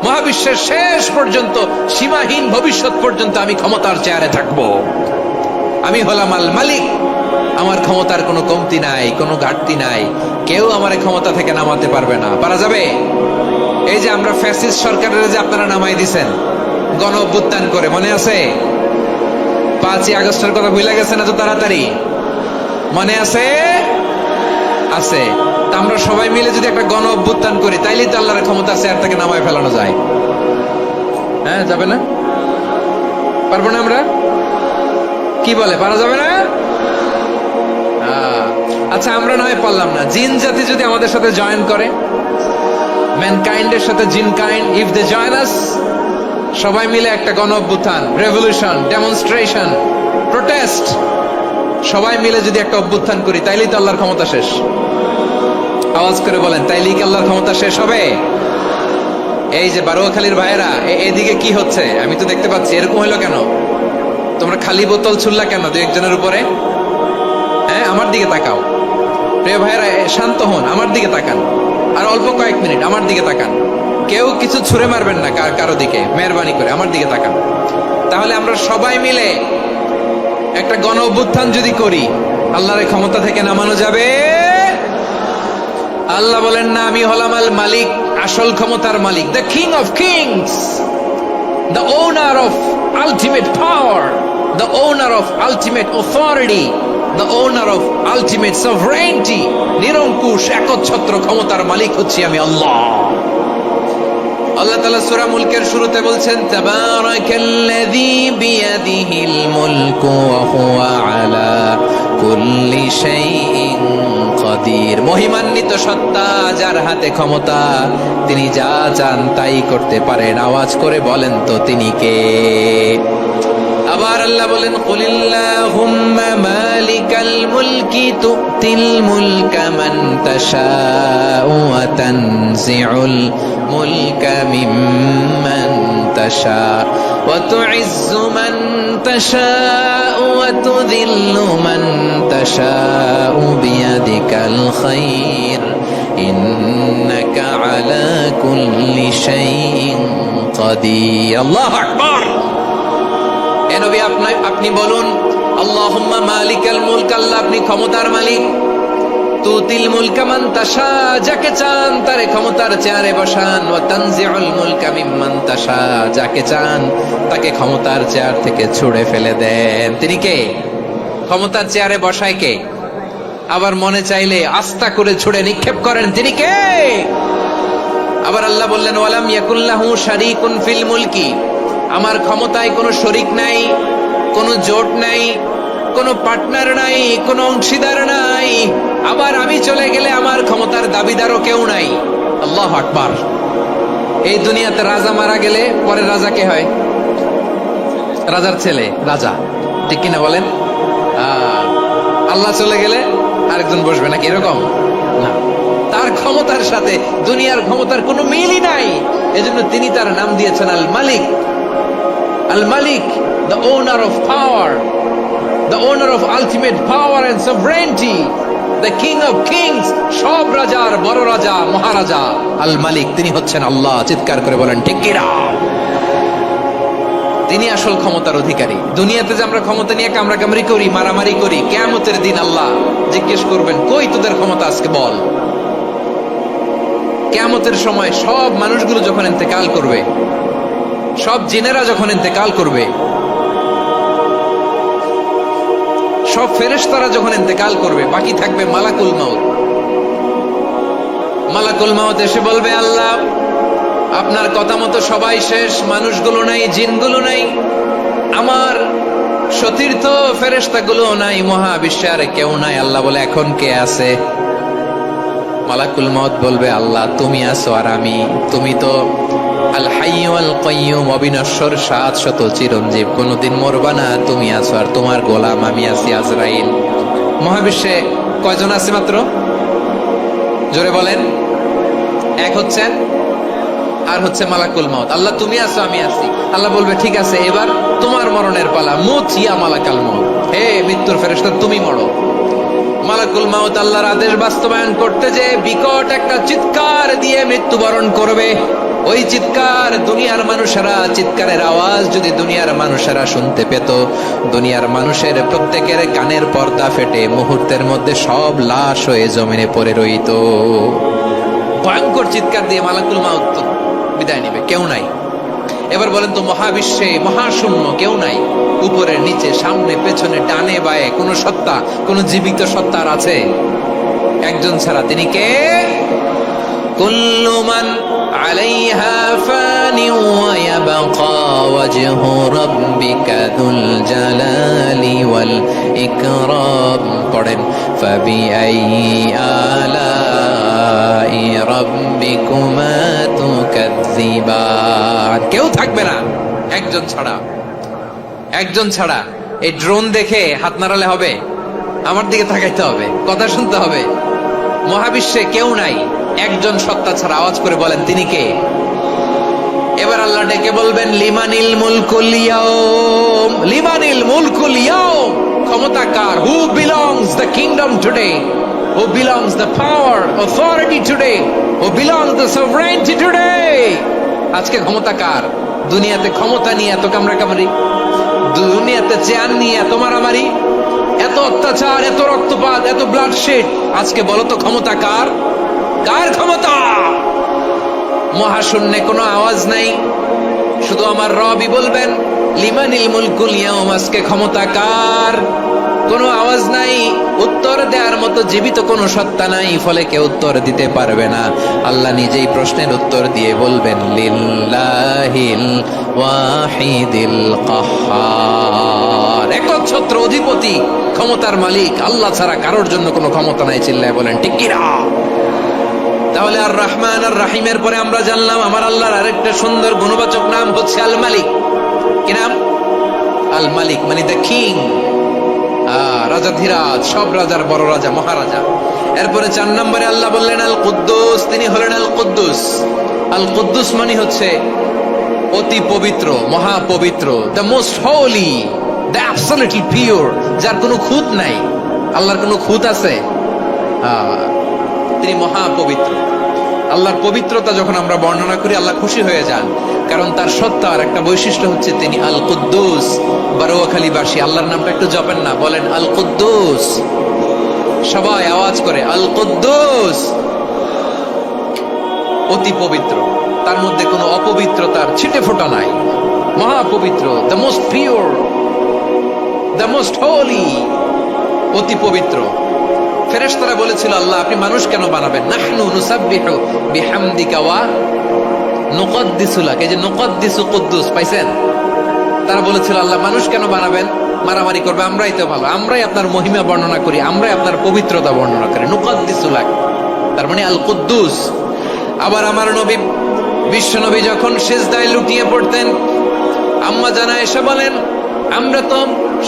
মহাবিশ্বের শেষ পর্যন্ত, সীমাহীন ভবিষ্যৎ পর্যন্ত আমি ক্ষমতার চেয়ারে থাকবো। আমি হলাম আল মালিক। আমার ক্ষমতার কোনো কমতি নাই, কোনো ঘাটতি নাই। কেউ আমার ক্ষমতা থেকে নামাতে পারবে না। পারা যাবে? এই যে আমরা ফ্যাসিস্ট সরকারের যে আপনারা নামাই দিছেন গণ অভ্যুত্থান করে, মনে আছে? 5ই আগস্টের কথা ভুলে গেছেন এত তাড়াতাড়ি? মনে আছে? আছে। তা আমরা সবাই মিলে যদি একটা গণ অভ্যুত্থান করি, তাইলেই তো আল্লাহর ক্ষমতা চেয়ার থেকে নামায় ফেলানো যায়। হ্যাঁ, যাবে না? পারবো না আমরা? কি বলে, পারা যাবে না? আচ্ছা, আমরা নয় পারলাম না, জিন জাতি যদি আমাদের সাথে জয়েন করে, ম্যানকাইন্ডের সাথে জিনকাইন্ড, ইফ দে জয়েন আস, সবাই মিলে একটা গণ অভ্যুত্থান, রেভলিউশন, ডেমনস্ট্রেশন, প্রোটেস্ট, সবাই মিলে যদি একটা অভ্যুত্থান করি, তাইলেই তো আল্লাহর ক্ষমতা শেষ। আওয়াজ করে বলেন, তাইলেই কি আল্লাহর ক্ষমতা শেষ হবে? এই যে বারোয়াখালীর ভাইয়েরা, এদিকে কি হচ্ছে আমি তো দেখতে পাচ্ছি। এরকম হলো কেন? তোমরা খালি বোতল ছুড়লা কেন 2-1 উপরে? হ্যাঁ, আমার দিকে তাকাও। প্রিয় ভাইয়েরা, শান্ত হন, আমার দিকে তাকান। আর অল্প কয়েক মিনিট আমার দিকে তাকান। কেউ কিছু ছুঁড়ে মারবেন না কারো দিকে, মেহরবানি করে আমার দিকে তাকান। তাহলে আমরা সবাই মিলে একটা গণ অভ্যুত্থান যদি করি, আল্লাহর ক্ষমতা থেকে নামানো যাবে? আল্লাহ বলেন না, আমি হলাম আল মালিক, আসল ক্ষমতার মালিক, the king of kings, the owner of ultimate power, the owner of ultimate authority, the owner of ultimate sovereignty, নিরঙ্কুশ একচ্ছত্র ক্ষমতার মালিক হচ্ছি আমি আল্লাহ। আল্লাহ তাআলা সূরা মুলকের শুরুতে বলছেন, তাবারাকাল্লাযী বিয়াদিহিল মুলকু ওয়া হুয়া আলা কুল্লি শাইইন কাদির। মহিমান্বিত সত্তা, যার হাতে ক্ষমতা, তিনি যা চান তাই করতে পারেন। আওয়াজ করে বলেন তো তিনি কে? আবার আল্লাহ বলেন, কুলিল্লাহুম্মা মালিকাল মুলকি তুতিল মুলকা মান তাশাউ ওয়া তানজিউল মুলকা মিম্মান তাশা ওয়া তুইজ্জু মান তাশাউ ওয়া তুযিল্লু মান তাশাউ বিয়াদিকাল খায়র ইন্নাকা আলা কুল্লি শাইইন কাদির। আল্লাহু আকবার। এ নবী, আপনি বলুন, আল্লাহুম্মা মালিকাল মুলক, আল্লাহ আপনি ক্ষমতার মালিক, তুতিল মুলকা মান তাশা, যাকে চান তারে ক্ষমতার চেয়ারে বসান, ওয়া তানজিউল মুলকা মিম্মান তাশা, যাকে চান তাকে ক্ষমতার চেয়ার থেকে ছুঁড়ে ফেলে দেন। তিনি কে? ক্ষমতার চেয়ারে বসায় কে? আবার মনে চাইলে আস্থা করে ছুঁড়ে নিক্ষেপ করেন, তিনি কে? আবার আল্লাহ বললেন, ওয়ালাম ইয়াকুল্লাহু শারীকুন ফিল মুলকি, আমার ক্ষমতায় কোনো শরীক নাই, কোনো জোট নাই, কোনো পার্টনার নাই, কোনো অংশীদার নাই। আবার আমি চলে গেলে আমার ক্ষমতার দাবিদারও কেউ নাই। আল্লাহু আকবার। এই দুনিয়াতে রাজা মারা গেলে পরে রাজা কে হয়? রাজার ছেলে রাজা, ঠিক কিনা বলেন? আল্লাহ চলে গেলে আরেকজন বসবে নাকি? এরকম না, তার ক্ষমতার সাথে দুনিয়ার ক্ষমতার কোনো মিলই নাই। এজন্য তিনি তার নাম দিয়েছেন আল মালিক। Al Malik, the owner of power, the owner of ultimate power and sovereignty, the king of kings, সব রাজার বড় রাজা, মহারাজা আল মালিক, তিনি হচ্ছেন আল্লাহ। চিৎকার করে বলেন ঠিক কিনা? তিনি আসল ক্ষমতার অধিকারী। দুনিয়াতে যে আমরা ক্ষমতা নিয়ে কামড়াকামড়ি করি, মারামারি করি, কিয়ামতের দিন আল্লাহ জিজ্ঞেস করবেন, কই তোদের ক্ষমতা আজকে বল। কিয়ামতের সময় সব মানুষগুলো যখন ইন্তেকাল করবে, সব জিনেরা যখন ইন্তেকাল করবে, সব ফেরেশতারা যখন ইন্তেকাল করবে, বাকি থাকবে মালাকুল মাউত। মালাকুল মাউত এসে বলবে, আল্লাহ আপনার কথা মতো সবাই শেষ, মানুষগুলো নাই, জিনগুলো নাই, আমার সতীর্থ ফেরেশতাগুলো নাই, মহাবিশ্বে আর কেউ নাই। আল্লাহ বলে, এখন কে আছে? মালাকুল মাউত বলবে, আল্লাহ তুমি আছো আর আমি। তুমি তো আল হাইয়্যু আল কাইয়্যুম, অবিনশ্বর, শাশ্বত, চিরঞ্জীব, কোনদিন মরবা না, তুমি আছো আর তোমার গোলাম আমি আছি আজরাইল। মহাবিশ্বে কয়জন আছে মাত্র? জোরে বলেন। এক হচ্ছেন, আর হচ্ছে মালাকুল মাউত। আল্লাহ তুমি আছো আমি আছি। আল্লাহ বলবে, ঠিক আছে, এবার তোমার মরণের পালা, মুত ইয়া মালাকাল মাউত, হে মৃত্যুর ফেরেশতা তুমি মরো। মালাকুল মাউত আল্লাহর আদেশ বাস্তবায়ন করতে যে বিকট একটা চিৎকার দিয়ে মৃত্যুবরণ করবে। ওই চিৎকার দুনিয়ার মানুষেরা, চিৎকারের আওয়াজ যদি দুনিয়ার মানুষেরা শুনতে পেত, দুনিয়ার মানুষের প্রত্যেকের কানের পর্দা ফেটে মুহূর্তের মধ্যে সব লাশ হয়ে জমিনে পড়ে রইত। ভয়ঙ্কর চিৎকার দিয়ে মালাকুল মাউত বিদায় নেবে, কেউ নাই। এবার বলেন তো, মহাবিশ্বে মহাশূন্য, কেউ নাই, উপরে নিচে সামনে পেছনে ডানে বায়ে কোন সত্তা, কোন জীবিত সত্তার আছে? একজন ছাড়া, তিনি কে? কুল্লু মান আলাইহা ফানি ওয়া ইয়াবকা ওয়াজহু রাব্বিকা যুল জালালি ওয়াল ইকরাম। পড়েন, ফাবিআইয়ি আলাই রাব্বিকুমা তুকাযযিবান। কেউ থাকবে না, একজন ছাড়া, একজন ছাড়া। এই ড্রোন দেখে হাত নাড়ালে হবে? আমার দিকে তাকাইতে হবে, কথা শুনতে হবে। মহাবিশ্বে কেউ নাই, একজন সত্তা ছাড়া। আওয়াজ করে বলেন তিনি কে? এবার আল্লাহ ডেকে বলবেন, লিমানিল মুলকুল ইয়াউম, লিমানিল মুলকুল ইয়াউম, ক্ষমতা কার? Who belongs the kingdom today? Who belongs the power, authority today? Who belongs the sovereignty today? আজকে ক্ষমতা কার? দুনিয়াতে ক্ষমতা নিয়ে এত কামড়াকামড়ি, দুনিয়াতে চেয়ার নিয়ে এত মারামারি, এত অত্যাচার, এত রক্তপাত, এত ব্লাড শেড, আজকে বলো তো ক্ষমতা কার? কার ক্ষমতা? মহাশূন্যে কোনো আওয়াজ নাই, শুধু আমার রবই বলবেন লিমানিল মুলকুল ইয়াউম, আজকে ক্ষমতা কার? কোনো আওয়াজ নাই, উত্তর দেওয়ার মতো জীবিত কোনো সত্তা নাই, ফলে কেউ উত্তর দিতে পারবে না। আল্লাহ নিজেই প্রশ্নের উত্তর দিয়ে বলবেন লিল্লাহিল ওয়াহিদিল কাহ্হার, একচ্ছত্র অধিপতি, ক্ষমতার মালিক আল্লাহ ছাড়া কারোর জন্য কোনো ক্ষমতা নাই। চিল্লায় বলেন ঠিক কি না? তাহলে আর রহমান আর রাহিমের পরে আমরা জানলাম আমার আল্লাহর আরেকটা সুন্দর গুণবাচক নাম হচ্ছে আল মালিক। কি নাম? আল মালিক মানে দ্য কিং, রাজাধিরাজ, সব রাজার বড় রাজা, মহারাজা। এরপরে 4 নম্বরে আল্লাহ বললেন আল কুদ্দুস, তিনি হলেন আল কুদ্দুস। আল কুদ্দুস মানে হচ্ছে অতি পবিত্র, মহাপবিত্র, the most holy, the absolutely pure, যার কোনো খুঁত নাই। আল্লাহর কোনো খুঁত আছে? তিনি মহাপবিত্র। আল্লাহর পবিত্রতা যখন আমরা বর্ণনা করি আল্লাহ খুশি হয়ে যান, কারণ তার সত্তার একটা বৈশিষ্ট্য হচ্ছে তিনি আল কুদ্দুস। বারোয়াখালীবাসী আল্লাহর নামটা একটু জপেন না, বলেন আল কুদ্দুস, সবাই আওয়াজ করে আল কুদ্দুস। অতি পবিত্র, তার মধ্যে কোনো অপবিত্রতার ছিটে ফোঁটা নাই, মহাপবিত্র, the most pure, the most holy, অতি পবিত্র। ফেরেশতারা বলেছিল আল্লাহ আপনি মানুষ কেন বানাবেন? নাহনু নুসাব্বিহু বিহামদিকা ওয়া নুকদ্দিসু লাক, এই যে নুকদ্দিসু কুদ্দুস পাইছেন? তারা বলেছিল আল্লাহ মানুষ কেন বানাবেন? মারামারি করবে, আমরাই তো ভালো, আমরাই আপনার মহিমা বর্ণনা করি, আমরাই আপনার পবিত্রতা বর্ণনা করি। নুকদ্দিসু লাক তার মানে আল কুদ্দুস। আবার আমার নবী, বিশ্ব নবী যখন সিজদায় লুটিয়ে পড়তেন, আম্মা জানা এসে বলেন আমরা তো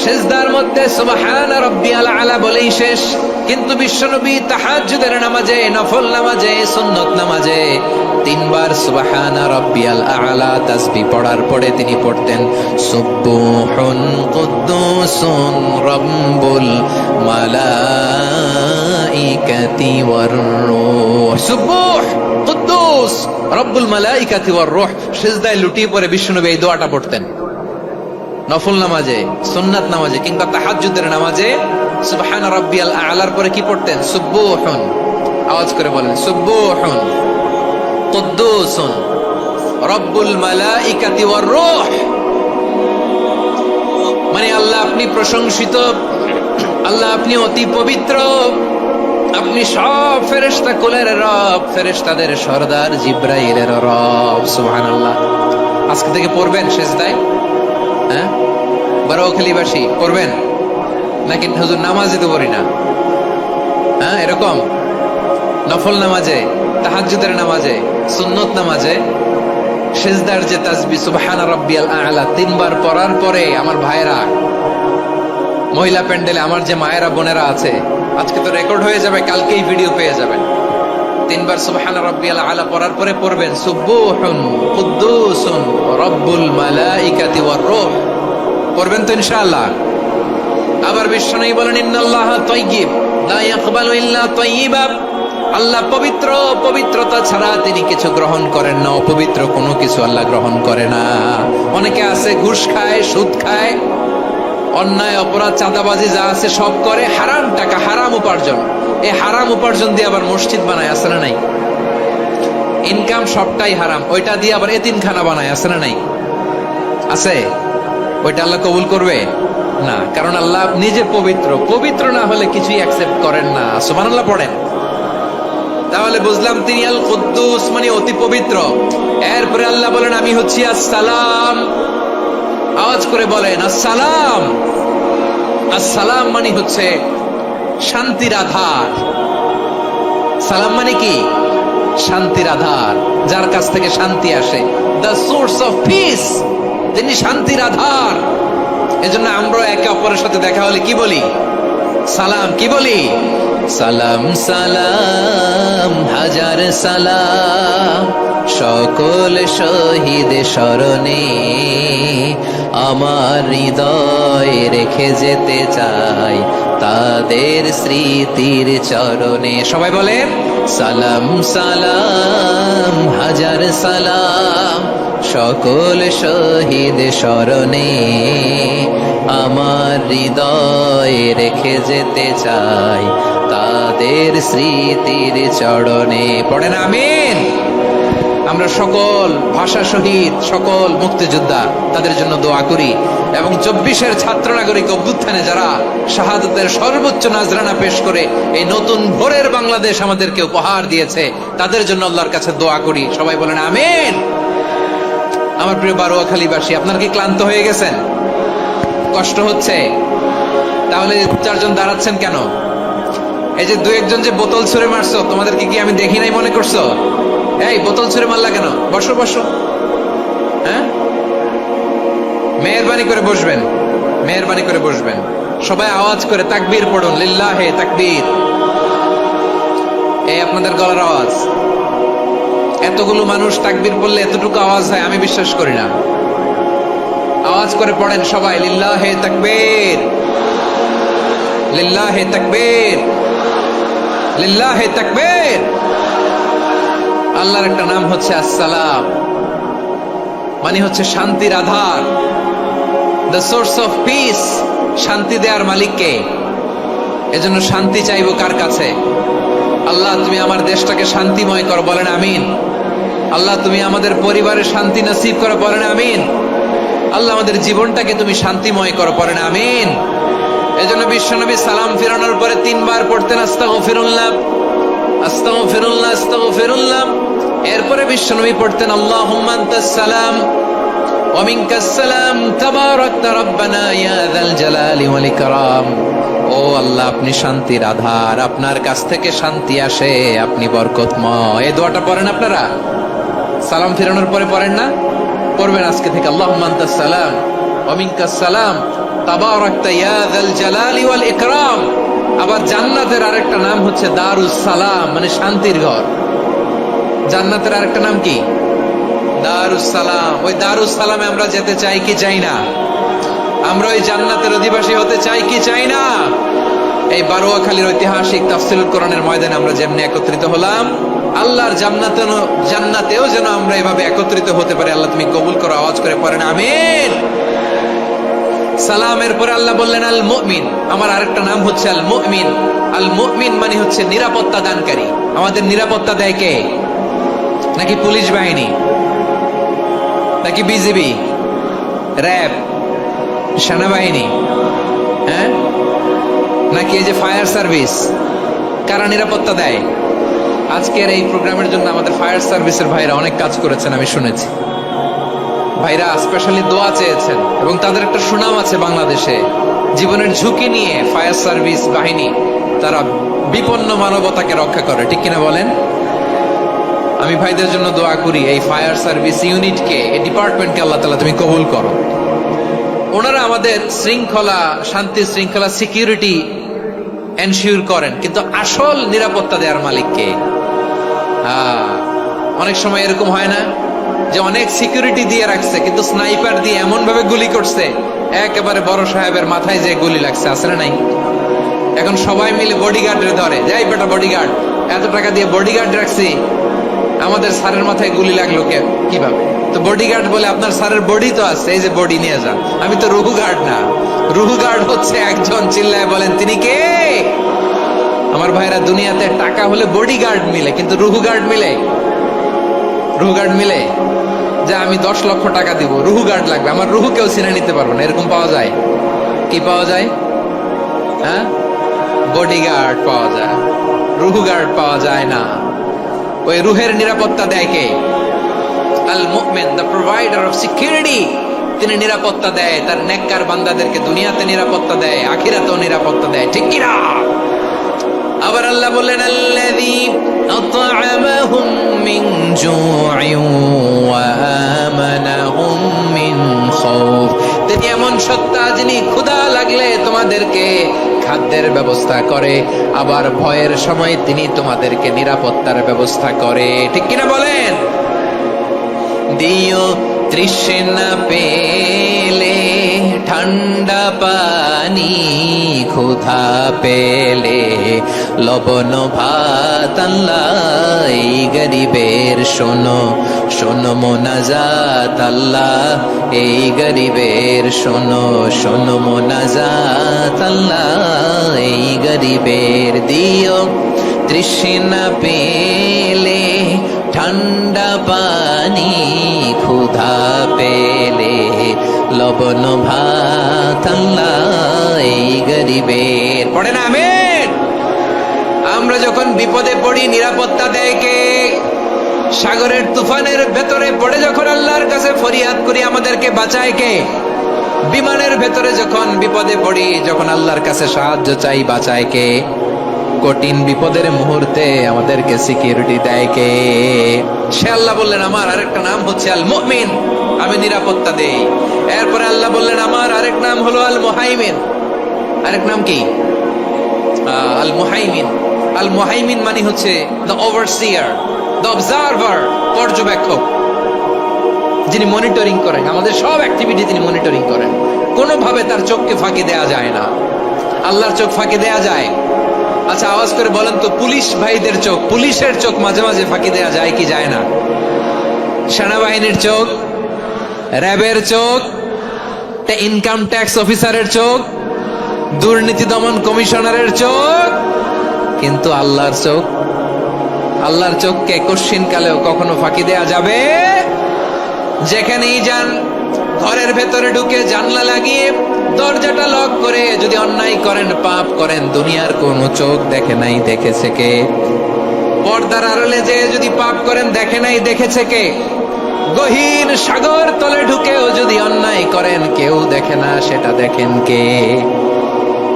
সিজদার মধ্যে সুবহানা রাব্বিয়াল আলা বলেই শেষ, কিন্তু বিশ্বনবী তাহাজ্জুদের নামাজে, নফল নামাজে, সুন্নত নামাজে 3 বার সুবহানা রাব্বিয়াল আলা তাসবিহ পড়ার পরে তিনি পড়তেন সুবহুন কুদ্দুসুন রাব্বুল মালাইকাতি ওয়ার রূহ। সুবহ কুদ্দুস রব্বুল মালাইকাতি ওয়ার রূহ। সিজদায় লুটিয়ে পড়ে বিশ্বনবী এই দোয়াটা পড়তেন। নফল নামাজে, সুন্নাত নামাজে কিংবা তাহাজ্জুদের নামাজে সুবহান রাব্বিয়াল আলার পরে কি পড়তেন? সুবহুন, আওয়াজ করে বলেন সুবহুন কুদ্দুসুন রব্বুল মালাইকাতি ওয়ার রূহ। মানে আল্লাহ আপনি প্রশংসিত, আল্লাহ আপনি অতি পবিত্র, আপনি সব ফেরেশতা কুলের রব, ফেরেশতাদের সরদার জিবরাইলের রব। সুবহানাল্লাহ। আজকে থেকে পড়বেন সিজদায়? হ্যাঁ, বারোয়াখালীবাসী পড়বেন নাকি হুজুর নামাজে তো পড়ি না? হ্যাঁ, এরকম নফল নামাজে, তাহাজ্জুদের নামাজে, সুন্নত নামাজে সিজদার যে তাসবিহ সুবহানা রাব্বিয়াল আ'লা 3 বার পড়ার পরে আমার ভাইরা, মহিলা প্যান্ডেলে আমার যে মায়েরা বোনেরা আছে, আজকে তো রেকর্ড হয়ে যাবে, কালকেই ভিডিও পেয়ে যাবেন। 3 বার সুবহানা রাব্বিয়াল আ'লা পড়ার পরে পড়বেন সুবহুন কুদ্দুসুন রব্বুল মালাইকাতি ওয়ার রূহ। পড়বেন তো ইনশাআল্লাহ? আবার বিশ্বনবী বলেন ইন্নাল্লাহা তাইয়্যিব লা ইয়াকবালু ইল্লা তাইয়্যিবা, আল্লাহ পবিত্র, পবিত্রতা ছাড়া তিনি কিছু গ্রহণ করেন না, অপবিত্র কোনো কিছু আল্লাহ গ্রহণ করে না। অনেকে আছে ঘুষ খায়, সুদ খায়, অন্যায় অপরাধ চাঁদাবাজি যা আছে সব করে, হারাম টাকা, হারাম উপার্জন। এই হারাম উপার্জন দিয়ে আবার মসজিদ বানায়, আছে না নাই? ইনকাম সবটাই হারাম, ওইটা দিয়ে আবার এতিমখানা বানায়, আছে না নাই? আছে। ওইটা আল্লাহ কবুল করবে না, কারণ আল্লাহ নিজে পবিত্র, পবিত্র না হলে কিছুই অ্যাকসেপ্ট করেন না। সুবহানাল্লাহ পড়েন। তাহলে বুঝলাম তিনি আল কুদ্দুস মানে অতি পবিত্র। এরপরে আল্লাহ বলেন আমি হচ্ছি আসসালাম। আওয়াজ করে বলেন আসসালাম। আসসালাম মানে হচ্ছে শান্তির আধার। সালাম মানে কি? শান্তির আধার, যার কাছ থেকে শান্তি আসে, দ্য সোর্স অফ পিস, তিনি শান্তির আধার। এজন্য আমরা একে অপরের সাথে দেখা হলে কি বলি? সালাম। কি বলি? সালাম সালাম হাজার সালাম, সকল শহীদ স্মরণে আমার হৃদয় রেখে যেতে চাই তাদের স্মৃতির চরণে। সবাই বলেন সালাম সালাম হাজার সালাম, সকল শহীদ স্মরণে আমার হৃদয়ে রেখে যেতে চাই তাদের স্মৃতির চরণে। পড়েন আমিন। আমরা সকল ভাষা শহীদ, সকল মুক্তিযোদ্ধা তাদের জন্য দোয়া করি এবং 24-এর ছাত্র নাগরিক অভ্যুত্থানে যারা শাহাদাতের সর্বোচ্চ নাজরানা পেশ করে এই নতুন ভোরের বাংলাদেশ আমাদেরকে উপহার দিয়েছে তাদের জন্য আল্লাহর কাছে দোয়া করি। সবাই বলেন আমিন। আমার প্রিয় বারোয়াখালীবাসী, আপনারা কি ক্লান্ত হয়ে গেছেন? কষ্ট হচ্ছে? তাহলে 4জন দাঁড়াচ্ছেন কেন? এই যে 2-1জন যে বোতল ছুঁড়ে মারছো, তোমাদেরকে কি আমি দেখি নাই মনে করছো? এই বোতল ছুঁড়ে মারলা কেন? বসো বসো। হ্যাঁ, মেহেরবানি করে বসবেন, মেহেরবানি করে বসবেন। সবাই আওয়াজ করে তাকবীর পড়ুন, লিল্লাহে তাকবীর। এই আপনাদের গলার আওয়াজ। এতগুলো মানুষ তাকবীর পড়লে এতটুকু আওয়াজ হয় আমি বিশ্বাস করি না। আওয়াজ করে পড়েন সবাই, লিল্লাহে তাকবীর, লিল্লাহে তাকবীর, লিল্লাহে তাকবীর। আল্লাহর একটা নাম হচ্ছে আসসালাম, মানে হচ্ছে শান্তির আধার, দ্য সোর্স অফ পিস। শান্তি দেওয়ার মালিককে। এজন্য শান্তি চাইবো কার কাছে? আল্লাহ তুমি আমার দেশটাকে শান্তিময় করো, বলেন আমিন। আল্লাহ তুমি আমাদের পরিবারে শান্তি নসিব করো, বলেন আমিন। আল্লাহ আমাদের জীবনটাকে তুমি শান্তিময় করো, বলেন আমিন। এজন্য বিশ্বনবী সালাম ফিরানোর পরে 3 বার পড়তেন আস্তাগফিরুল্লাহ, আস্তাগফিরুল্লাহ, আস্তাগফিরুল্লাহ। এরপরে বিশ্বনবী পড়তেন আল্লাহুম্মা আনতাস সালাম ওয়া মিনকাস সালাম তাবারাকতা রব্বানা ইয়া যাল জালালি ওয়াল ইকরাম। ও আল্লাহ, আপনি শান্তির আধার, আপনার কাছ থেকে শান্তি আসে, আপনি বরকতময়। এই দোয়াটা পড়েন আপনারা? সালাম ফিরানোর পরে পড়েন না? পড়বেন আজকে থেকে, আল্লাহুম্মা আনতাস সালাম ওয়া মিনকাস সালাম তাবারাকতা ইয়া যাল জালালি ওয়াল ইকরাম। আবার জান্নাতের আরেকটা নাম হচ্ছে দারুস সালাম, মানে শান্তির ঘর। জান্নাতের আরেকটা নাম কি? দারুস সালাম। ওই দারুস সালামে আমরা যেতে চাই কি চাই না? আমরা ওই জান্নাতের অধিবাসী হতে চাই কি চাই না? এই বারোয়াখালীর ঐতিহাসিক তাফসীরুল কোরআনের ময়দানে আমরা যেমনি একত্রিত হলাম, আল্লাহর জান্নাতেও যেন আমরা এভাবে একত্রিত হতে পারি। আল্লাহ তুমি কবুল করো। আওয়াজ করে পড়েন আমিন। সালামের পরে আল্লাহ বললেন আল মুমিন। আমার আরেকটা নাম হচ্ছে আল মুমিন। আল মুমিন মানে হচ্ছে নিরাপত্তা দানকারী। আমাদের নিরাপত্তা দেয় কে? নাকি পুলিশ বাহিনী, নাকি বিজিবি, র্যাব, সেনাবাহিনী, হ্যাঁ, নাকি এই যে ফায়ার সার্ভিস? কারা নিরাপত্তা দেয়? আজকের এই প্রোগ্রামের জন্য আমাদের ফায়ার সার্ভিসের ভাইরা অনেক কাজ করেছেন, আমি শুনেছি। ভাইরা স্পেশালি দোয়া চেয়েছেন এবং তাদের একটা সুনাম আছে বাংলাদেশে। জীবনের ঝুঁকি নিয়ে ফায়ার সার্ভিস বাহিনী তারা বিপন্ন মানবতাকে রক্ষা করে, ঠিক কিনা বলেন? আমি ভাইদের জন্য দোয়া করি, এই ফায়ার সার্ভিস ইউনিটকে, এই ডিপার্টমেন্টকে আল্লাহ তাআলা তুমি কবুল করো। ওনারা আমাদের শৃঙ্খলা, শান্তি শৃঙ্খলা, সিকিউরিটি এনশিওর করেন, কিন্তু আসল নিরাপত্তা দেওয়ার মালিককে। অনেক সময় এরকম হয় না যে অনেক সিকিউরিটি দিয়ে রাখছে, কিন্তু স্নাইপার দিয়ে এমন ভাবে গুলি করছে একেবারে বড় সাহেবের মাথায় যে গুলি লাগছে, আসলে নাই? এখন সবাই মিলে বডিগার্ডের ধরে, যাই বেটা বডিগার্ড, এত টাকা দিয়ে বডিগার্ড রাখছি, আমাদের স্যারের মাথায় গুলি লাগলো কিভাবে? তো বডিগার্ড বলে আপনার স্যারের বডি তো আছে, এই যে বডি নিয়ে যান। আমি তো রুহু গার্ড না। রুহু গার্ড হচ্ছে একজন, চিল্লায় বলেন তিনি কে? আমার ভাইরা, দুনিয়াতে টাকা হলে বডিগার্ড মিলে, কিন্তু রুহু গার্ড মিলে? রুহু গার্ড মিলে? যে আমি 10 লক্ষ টাকা দিব, রুহু গার্ড লাগবে, আমার রুহু কেউ চিনে নিতে পারবো না, এরকম পাওয়া যায়? কি পাওয়া যায়? হ্যাঁ, বডিগার্ড পাওয়া যায়, রুহু গার্ড পাওয়া যায় না। ওই রুহের নিরাপত্তা দেয় কে? আল মুমিন, দ্য প্রোভাইডার অফ সিকিউরিটি। তিনি নিরাপত্তা দেয় তার নেককার বান্দাদেরকে, দুনিয়াতে নিরাপত্তা দেয়, আখিরাতেও নিরাপত্তা দেয়, ঠিক কি না? আবার আল্লাহ বললেন আল্লাযী আত'আমাহুম মিন জু'ইন ওয়া আমানাহুম মিন খাউফ। তিনি এমন সত্তা যিনি ক্ষুধা লাগলে তোমাদেরকে খাদ্যের ব্যবস্থা করে, আবার ভয়ের সময় তিনি তোমাদেরকে নিরাপত্তার ব্যবস্থা করে, ঠিক কিনা বলেন? দিও তৃষ্ণা পেলে ঠান্ডা পানি, ক্ষুধা পেলে লবণ ভাত আল্লাহ এই গরিবের শোনো, শোনো মোনাজাত আল্লাহ এই গরিবের শোনো, শোনো মোনাজাত আল্লাহ এই গরিবের দিও তৃষ্ণা পেলে ঠান্ডা পানি, ক্ষুধা পেলে লবণ ভাত আল্লাহ এই গরিবের। পড়ে না আমিন। আমরা যখন বিপদে পড়ি নিরাপত্তা দেয় কে? সাগরের তুফানের ভেতরে পড়ে যখন আল্লাহর কাছে ফরিয়াদ করি আমাদেরকে বাঁচায় কে? বিমানের ভেতরে যখন বিপদে পড়ি, যখন আল্লাহর কাছে সাহায্য চাই বাঁচায় কে? কঠিন বিপদের মুহূর্তে আমাদেরকে সিকিউরিটি দেয় কে? সে আল্লাহ বললেন আমার আরেকটা নাম হচ্ছে আল মুমিন, আমি নিরাপত্তা দেই। এরপরে আল্লাহ বললেন আমার আরেক নাম হলো আল মুহাইমিন। আরেক নাম কি? আল মুহাইমিন। আল মুহাইমিন মানে হচ্ছে দ্য ওভারসিয়ার, দ্য অবজারভার, পর্যবেক্ষক, যিনি মনিটরিং করেন আমাদের সব অ্যাক্টিভিটি, তিনি মনিটরিং করেন। কোনোভাবে তার চোখকে ফাঁকি দেয়া যায় না। আল্লাহর চোখ ফাঁকি দেয়া যায়? আচ্ছা আওয়াজ করে বলেন তো, পুলিশ ভাইদের চোখ, পুলিশের চোখ মাঝে মাঝে ফাঁকি দেয়া যায় কি যায় না? সেনাবাহিনীর চোখ, র্যাবের চোখ, ইনকাম ট্যাক্স অফিসারের চোখ, দুর্নীতি দমন কমিশনারের চোখ, কিন্তু আল্লাহর চোখ, আল্লাহর চোখকে কশ্চিন কালেও কখনো ফাঁকি দেয়া যাবে? যেখানেই যান, ঘরের ভেতরে ঢুকে জানলা লাগিয়ে দরজাটা লক করে যদি অন্যায় করেন, পাপ করেন, দুনিয়ার কোনো চোখ দেখে নাই দেখেছে কে? পর্দার আড়ালে যে যদি পাপ করেন, দেখে নাই দেখেছে কে? গহীন সাগর তলে ঢুকেও যদি অন্যায় করেন, কেউ দেখে না, সেটা দেখেন কে?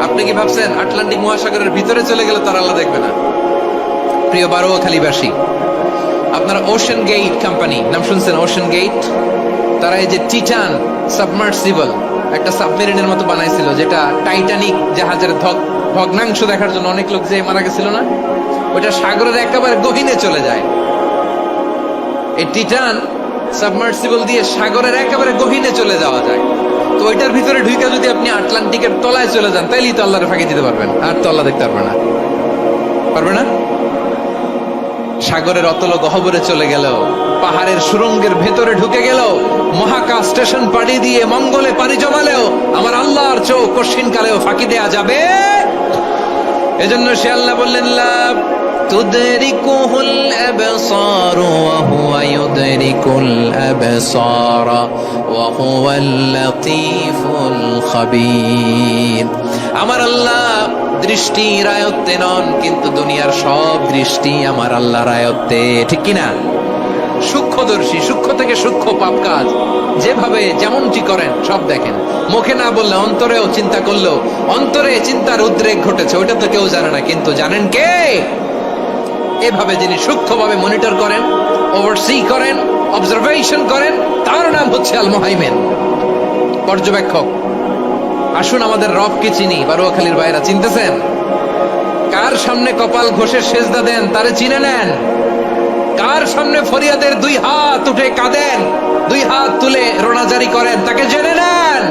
আপনি কি ভাবছেন আটলান্টিক মহাসাগরের ভিতরে চলে গেলে তার আল্লাহ দেখবে না? প্রিয় বারোয়াখালীবাসী, আপনারা ওশেন গেট কোম্পানি নাম শুনছেন? ওশেন গেট, তারা এই যে টিটান সাবমার্সিবল একটা সাবমেরিনের মতো বানাইছিল, যেটা টাইটানিক জাহাজের ভগ্নাংশ দেখার জন্য অনেক লোক যে মারা গেছিল না, ওটা সাগরের একেবারে গহীনে চলে যায়। এই টিটান সাবমার্সিবল দিয়ে সাগরের একেবারে গহীনে চলে যাওয়া যায়। তো ওইটার ভিতরে ঢুকে যদি আপনি আটলান্টিকের তলায় চলে যান, তাইলেই তো আল্লাহর ফাঁকি দিতে পারবেন, আর তো আল্লাহ দেখতে পারবে না। পারবে না? সাগরের অতল গহ্বরে চলে গেল, পাহাড়ের সুরঙ্গের ভেতরে ঢুকে গেল, মহাকাশ স্টেশন পাড়ি দিয়ে মঙ্গলে পাড়ি জমালেও আমার আল্লাহর চোখ কশ্চিন কালেও ফাঁকি দেয়া যাবে? এজন্য সে আল্লাহ বললেন লা তুদরিকুহুল আবসার ওয়া হুয়া ইউদরিকুল আবসার ওয়া হুয়াল লাতীফুল খাবীর। আমার আল্লাহ দৃষ্টির আয়ত্তে নন, কিন্তু দুনিয়ার সব দৃষ্টি আমার আল্লাহর আয়ত্তে, ঠিক কিনা? সূক্ষ্মদর্শী, সূক্ষ্ম থেকে সূক্ষ্ম পাপ কাজ যেভাবে যেমনটি করেন সব দেখেন। মুখে না বললে অন্তরেও চিন্তা করলো, অন্তরে চিন্তার উদ্রেক ঘটেছে, ওটা তো কেউ জানে না, কিন্তু জানেন কে? এভাবে যিনি সূক্ষ্মভাবে মনিটর করেন, ওভারসি করেন, অবজারভেশন করেন, তার নাম হচ্ছে আল মুহাইমিন, পর্যবেক্ষক। আসুন আমাদের রবকে চিনি। বারোয়াখালীর ভাইরা চিনতেছেন? কার সামনে কপাল ঘষে সেজদা দেন তারে চিনে নেন। কার সামনে ফরিয়াদের দুই হাত উঠে কাঁদেন, দুই হাত তুলে রোনাজারি করেন, তাকে জেনে নেন।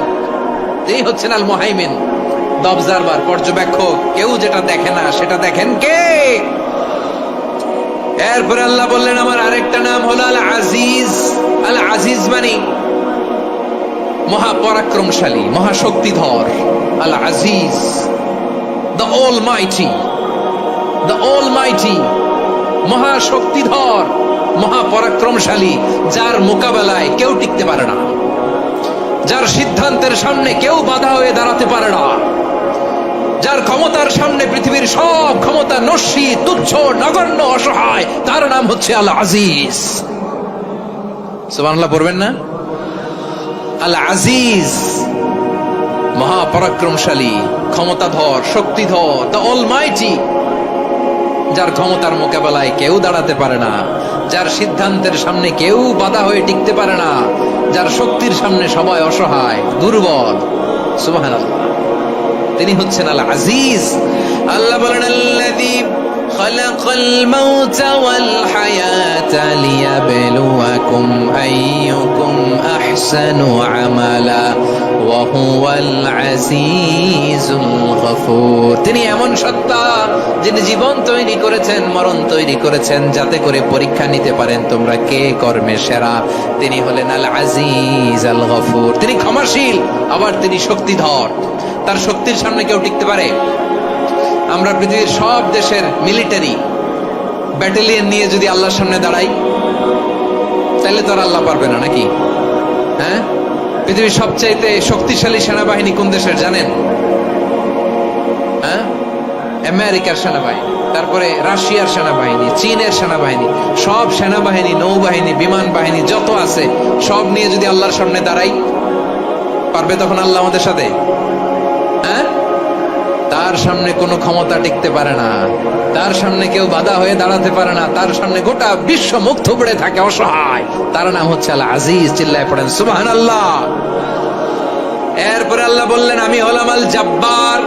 এই হচ্ছেন আল মুহাইমিন, দ্য অবজারভার, পর্যবেক্ষক। কেউ যেটা দেখে না সেটা দেখেন কে? এরপরে আল্লাহ বললেন আমার আরেকটা নাম হলো আল আজিজ। আল আজিজ মানে মহাপরাক্রমশালী, মহাশক্তিধর। আল আজিজ, দ্য অলমাইটি, দ্য অলমাইটি, মহাশক্তিধর, মহাপরাক্রমশালী, যার মোকাবেলায় কেউ টিকতে পারে না, যার সিদ্ধান্তের সামনে কেউ বাধা হয়ে দাঁড়াতে পারে না, যার ক্ষমতার সামনে পৃথিবীর সব ক্ষমতা নস্যি, তুচ্ছ, নগণ্য, অসহায়, তার নাম হচ্ছে আল আজিজ। সুবহানাল্লাহ পড়বেন না? আল আজিজ, মহাপরাক্রমশালী, ক্ষমতাধর, শক্তিধর, দ্য অলমাইটি, যার ক্ষমতার মোকাবেলায় কেউ দাঁড়াতে পারে না, যার সিদ্ধান্তের সামনে কেউ বাধা হয়ে টিকতে পারে না, যার শক্তির সামনে সবাই অসহায়, দুর্বল। সুবহানাল্লাহ, তিনি হচ্ছেন আল আজিজ। আল্লাহ বলেন আল্লাযী খালাকাল মাউতা ওয়াল হায়াতা লিয়াবলুয়াকুম আইয়ুকুম আহসানু আমালা ওয়া হুয়াল আজিজুল গফুর। তিনি এমন সত্তা যিনি জীবন তৈরি করেছেন, মরণ তৈরি করেছেন, যাতে করে পরীক্ষা নিতে পারেন তোমরা কে কর্মে সেরা। তিনি হলেন আল আজিজ আল গফুর। তিনি ক্ষমাশীল, আবার তিনি শক্তিধর। তার শক্তির সামনে কেউ টিকতে পারে? আমরা পৃথিবীর সব দেশের মিলিটারি ব্যাটালিয়ন নিয়ে যদি আল্লাহর সামনে দাঁড়াই, তাহলে তো আর আল্লাহ পারবে না নাকি? হ্যাঁ, পৃথিবীর সবচাইতে শক্তিশালী সেনাবাহিনী কোন দেশের জানেন? হ্যাঁ, আমেরিকার সেনাবাহিনী, তারপরে রাশিয়ার সেনাবাহিনী, চীনের সেনাবাহিনী। সব সেনাবাহিনী, নৌবাহিনী, বিমান বাহিনী যত আছে সব নিয়ে যদি আল্লাহর সামনে দাঁড়াই, পারবে তখন আল্লাহ আমাদের সাথে? হ্যাঁ, তার সামনে কোনো ক্ষমতা টিকতে পারে না, তার সামনে কেউ বাধা হয়ে দাঁড়াতে পারে না, তার সামনে গোটা বিশ্ব মুখ থুবড়ে থাকে অসহায়। তার নাম হচ্ছে আল আজিজ। চিল্লায় পড়েন সুবহানাল্লাহ। এরপরে আল্লাহ বললেন আমি হলাম আল জব্বার।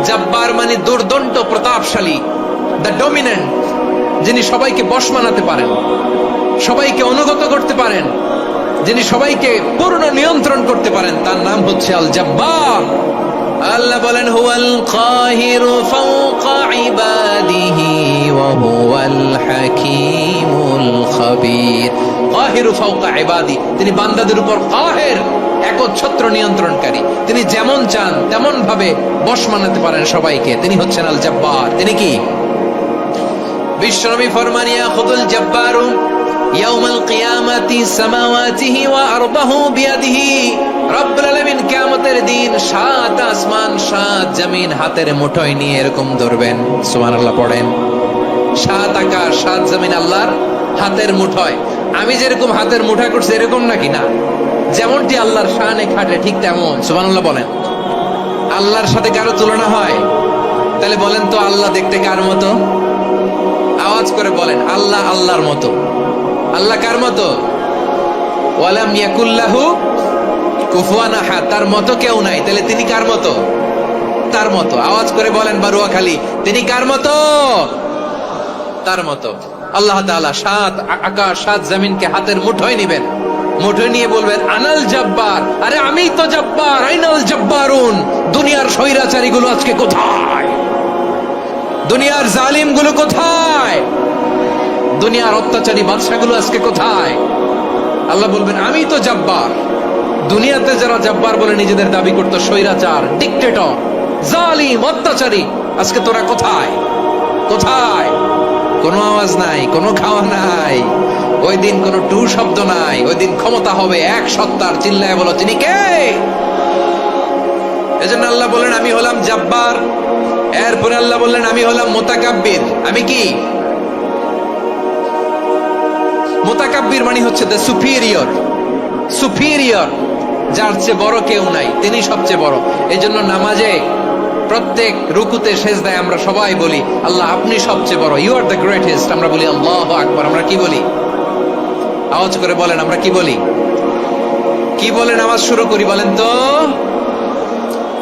জব্বার মানে দুর্দণ্ড প্রতাপশালী, দ্য ডমিনেন্ট, যিনি সবাইকে বশ মানাতে পারেন, সবাইকে অনুগত করতে পারেন, যিনি সবাইকে পূর্ণ নিয়ন্ত্রণ করতে পারেন, তার নাম হচ্ছে আল জব্বার। আল্লাহ বলেন হুয়াল কাহিরু ফাওকা ইবাদিহি ওয়া হুয়াল হাকীমুল খাবীর। কাহিরু ফাওকা ইবাদি, তিনি বান্দাদের উপর কাহের, একচ্ছত্র নিয়ন্ত্রণকারী। তিনি যেমন চান তেমন ভাবে বশ মানাতে পারেন সবাইকে। তিনি হচ্ছেন আল জব্বার। তিনি কি? বিশ্বনবী ফরমান ইয়াখুদুল জব্বারু ইয়াউমাল কিয়ামাতি সামাওয়াতিহি ওয়া আরবাহু বিয়াদিহি। রব্বুল আলামিন কিয়ামতের দিন সাত আসমান সাত জমিন হাতের মুঠোয় নিয়ে এরকম ধরবেন। সুবহানাল্লাহ পড়েন। সাত আকাশ সাত জমিন আল্লাহর হাতের মুঠোয়। আমি যেরকম হাতের মুঠা করছি এরকম নাকি? না, যেমনটি আল্লাহর শানে খাটে ঠিক তেমন। সুবহানাল্লাহ বলেন। আল্লাহর সাথে কারো তুলনা হয়? তাহলে বলেন তো আল্লাহ দেখতে কার মতো? আওয়াজ করে বলেন আল্লাহ আল্লাহর মতো। আল্লাহ কার মতো? ওয়ালাম ইয়াকুল্লাহু কুফুয়ান আহাদ, তার মতো কেউ নাই। তাহলে তিনি কার মতো? তার মতো। আওয়াজ করে বলেন বারুয়াখালী, তিনি কার মতো? তার মতো। আল্লাহ তাআলা সাত আকাশ সাত জমিনকে হাতের মুঠোয় নিবেন, মুঠোয় নিয়ে বলবেন আনাল জব্বার। আরে আমি তো জব্বার, আইনাল জব্বারুন। দুনিয়ার স্বৈরাচারী গুলো আজকে কোথায়? দুনিয়ার জালিম গুলো কোথায়? দুনিয়ার অত্যাচারী বাদশা গুলো আজকে কোথায়? আল্লাহ বলবেন আমি তো জব্বার। দুনিয়াতে যারা জব্বার বলে নিজেদের দাবি করতো, স্বৈরাচার, ডিক্টেটর, জালিম, অত্যাচারী, আজকে তোরা কোথায়? কোথায়? কোনো আওয়াজ নাই, কোনো খাওয়া নাই, ওই দিন কোনো টু শব্দ নাই। ওই দিন ক্ষমতা হবে এক সত্তার। চিল্লায় বলো তিনি কে? এজন্য আল্লাহ বললেন আমি হলাম জব্বার। এরপরে আল্লাহ বললেন আমি হলাম মুতাকাব্বির। আমি কি? মুতাকাব্বির মানে হচ্ছে দ্য সুপিরিয়র। সুপিরিয়র, যার চেয়ে বড় কেউ নাই, তিনি সবচেয়ে বড়। এই জন্য নামাজে প্রত্যেক রুকুতে সেজদায় আমরা সবাই বলি আল্লাহ আপনি সবচেয়ে বড়, ইউ আর দ্য গ্রেটেস্ট। আমরা বলি আল্লাহু আকবার। আমরা কি বলি? আওয়াজ করে বলেন আমরা কি বলি? কি বলে নামাজ শুরু করি বলেন তো?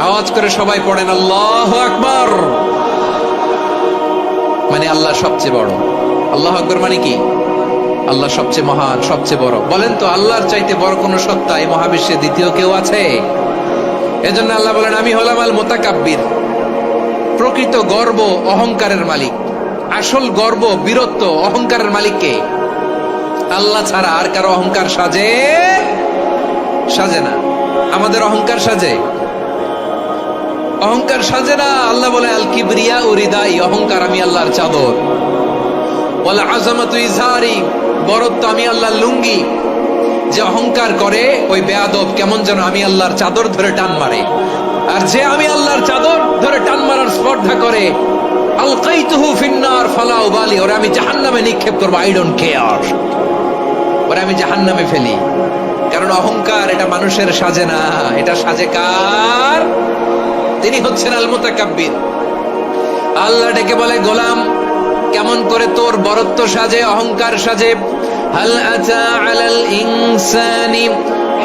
আওয়াজ করে সবাই পড়েন আল্লাহু আকবার। মানে আল্লাহ সবচেয়ে বড়। আল্লাহু আকবার মানে কি? আল্লাহ সবচেয়ে মহান, সবচেয়ে বড়। বলেন তো আল্লাহর চাইতে বড় কোন সত্তা এই মহাবিশ্বে দ্বিতীয় কেউ আছে? এজন্য আল্লাহ বলেন আমি হলাম আল মুতাকাব্বির। প্রকৃত গর্ব অহংকারের মালিক। আসল গর্ব, বীরত্ব, অহংকারের মালিক কে? আল্লাহ ছাড়া আর কারো অহংকার সাজে? সাজে না। আমাদের অহংকার সাজে? অহংকার সাজে না। আল্লাহ বলে আল কিবরিয়া উরিদাই, অহংকার আমি আল্লাহর চাদর। ওয়াল আযামাতু ইজহারি, বড়ত্ব আমি আল্লাহর লুঙ্গি। যে অহংকার করে ওই বেয়াদব কেমন যেন আমি আল্লাহর চাদর ধরে টান মারে। আর যে আমি আল্লাহর চাদর ধরে টান মারার স্পর্ধা করে আলকাইতুহু ফিন্নার ফালা উবালি, ওরে আমি জাহান্নামে নিক্ষেপ করবো, আই ডোন্ট কেয়ার, ওরে আমি জাহান্নামে ফেলি। কারণ অহংকার এটা মানুষের সাজে না, এটা সাজে কার? তিনি হচ্ছেন আল মুতাকাব্বির। আল্লাহ ডেকে বলে গোলাম কেমন করে তোর বরত্ব সাজে, অহংকার সাজে? হাল আতা আলাল ইনসানি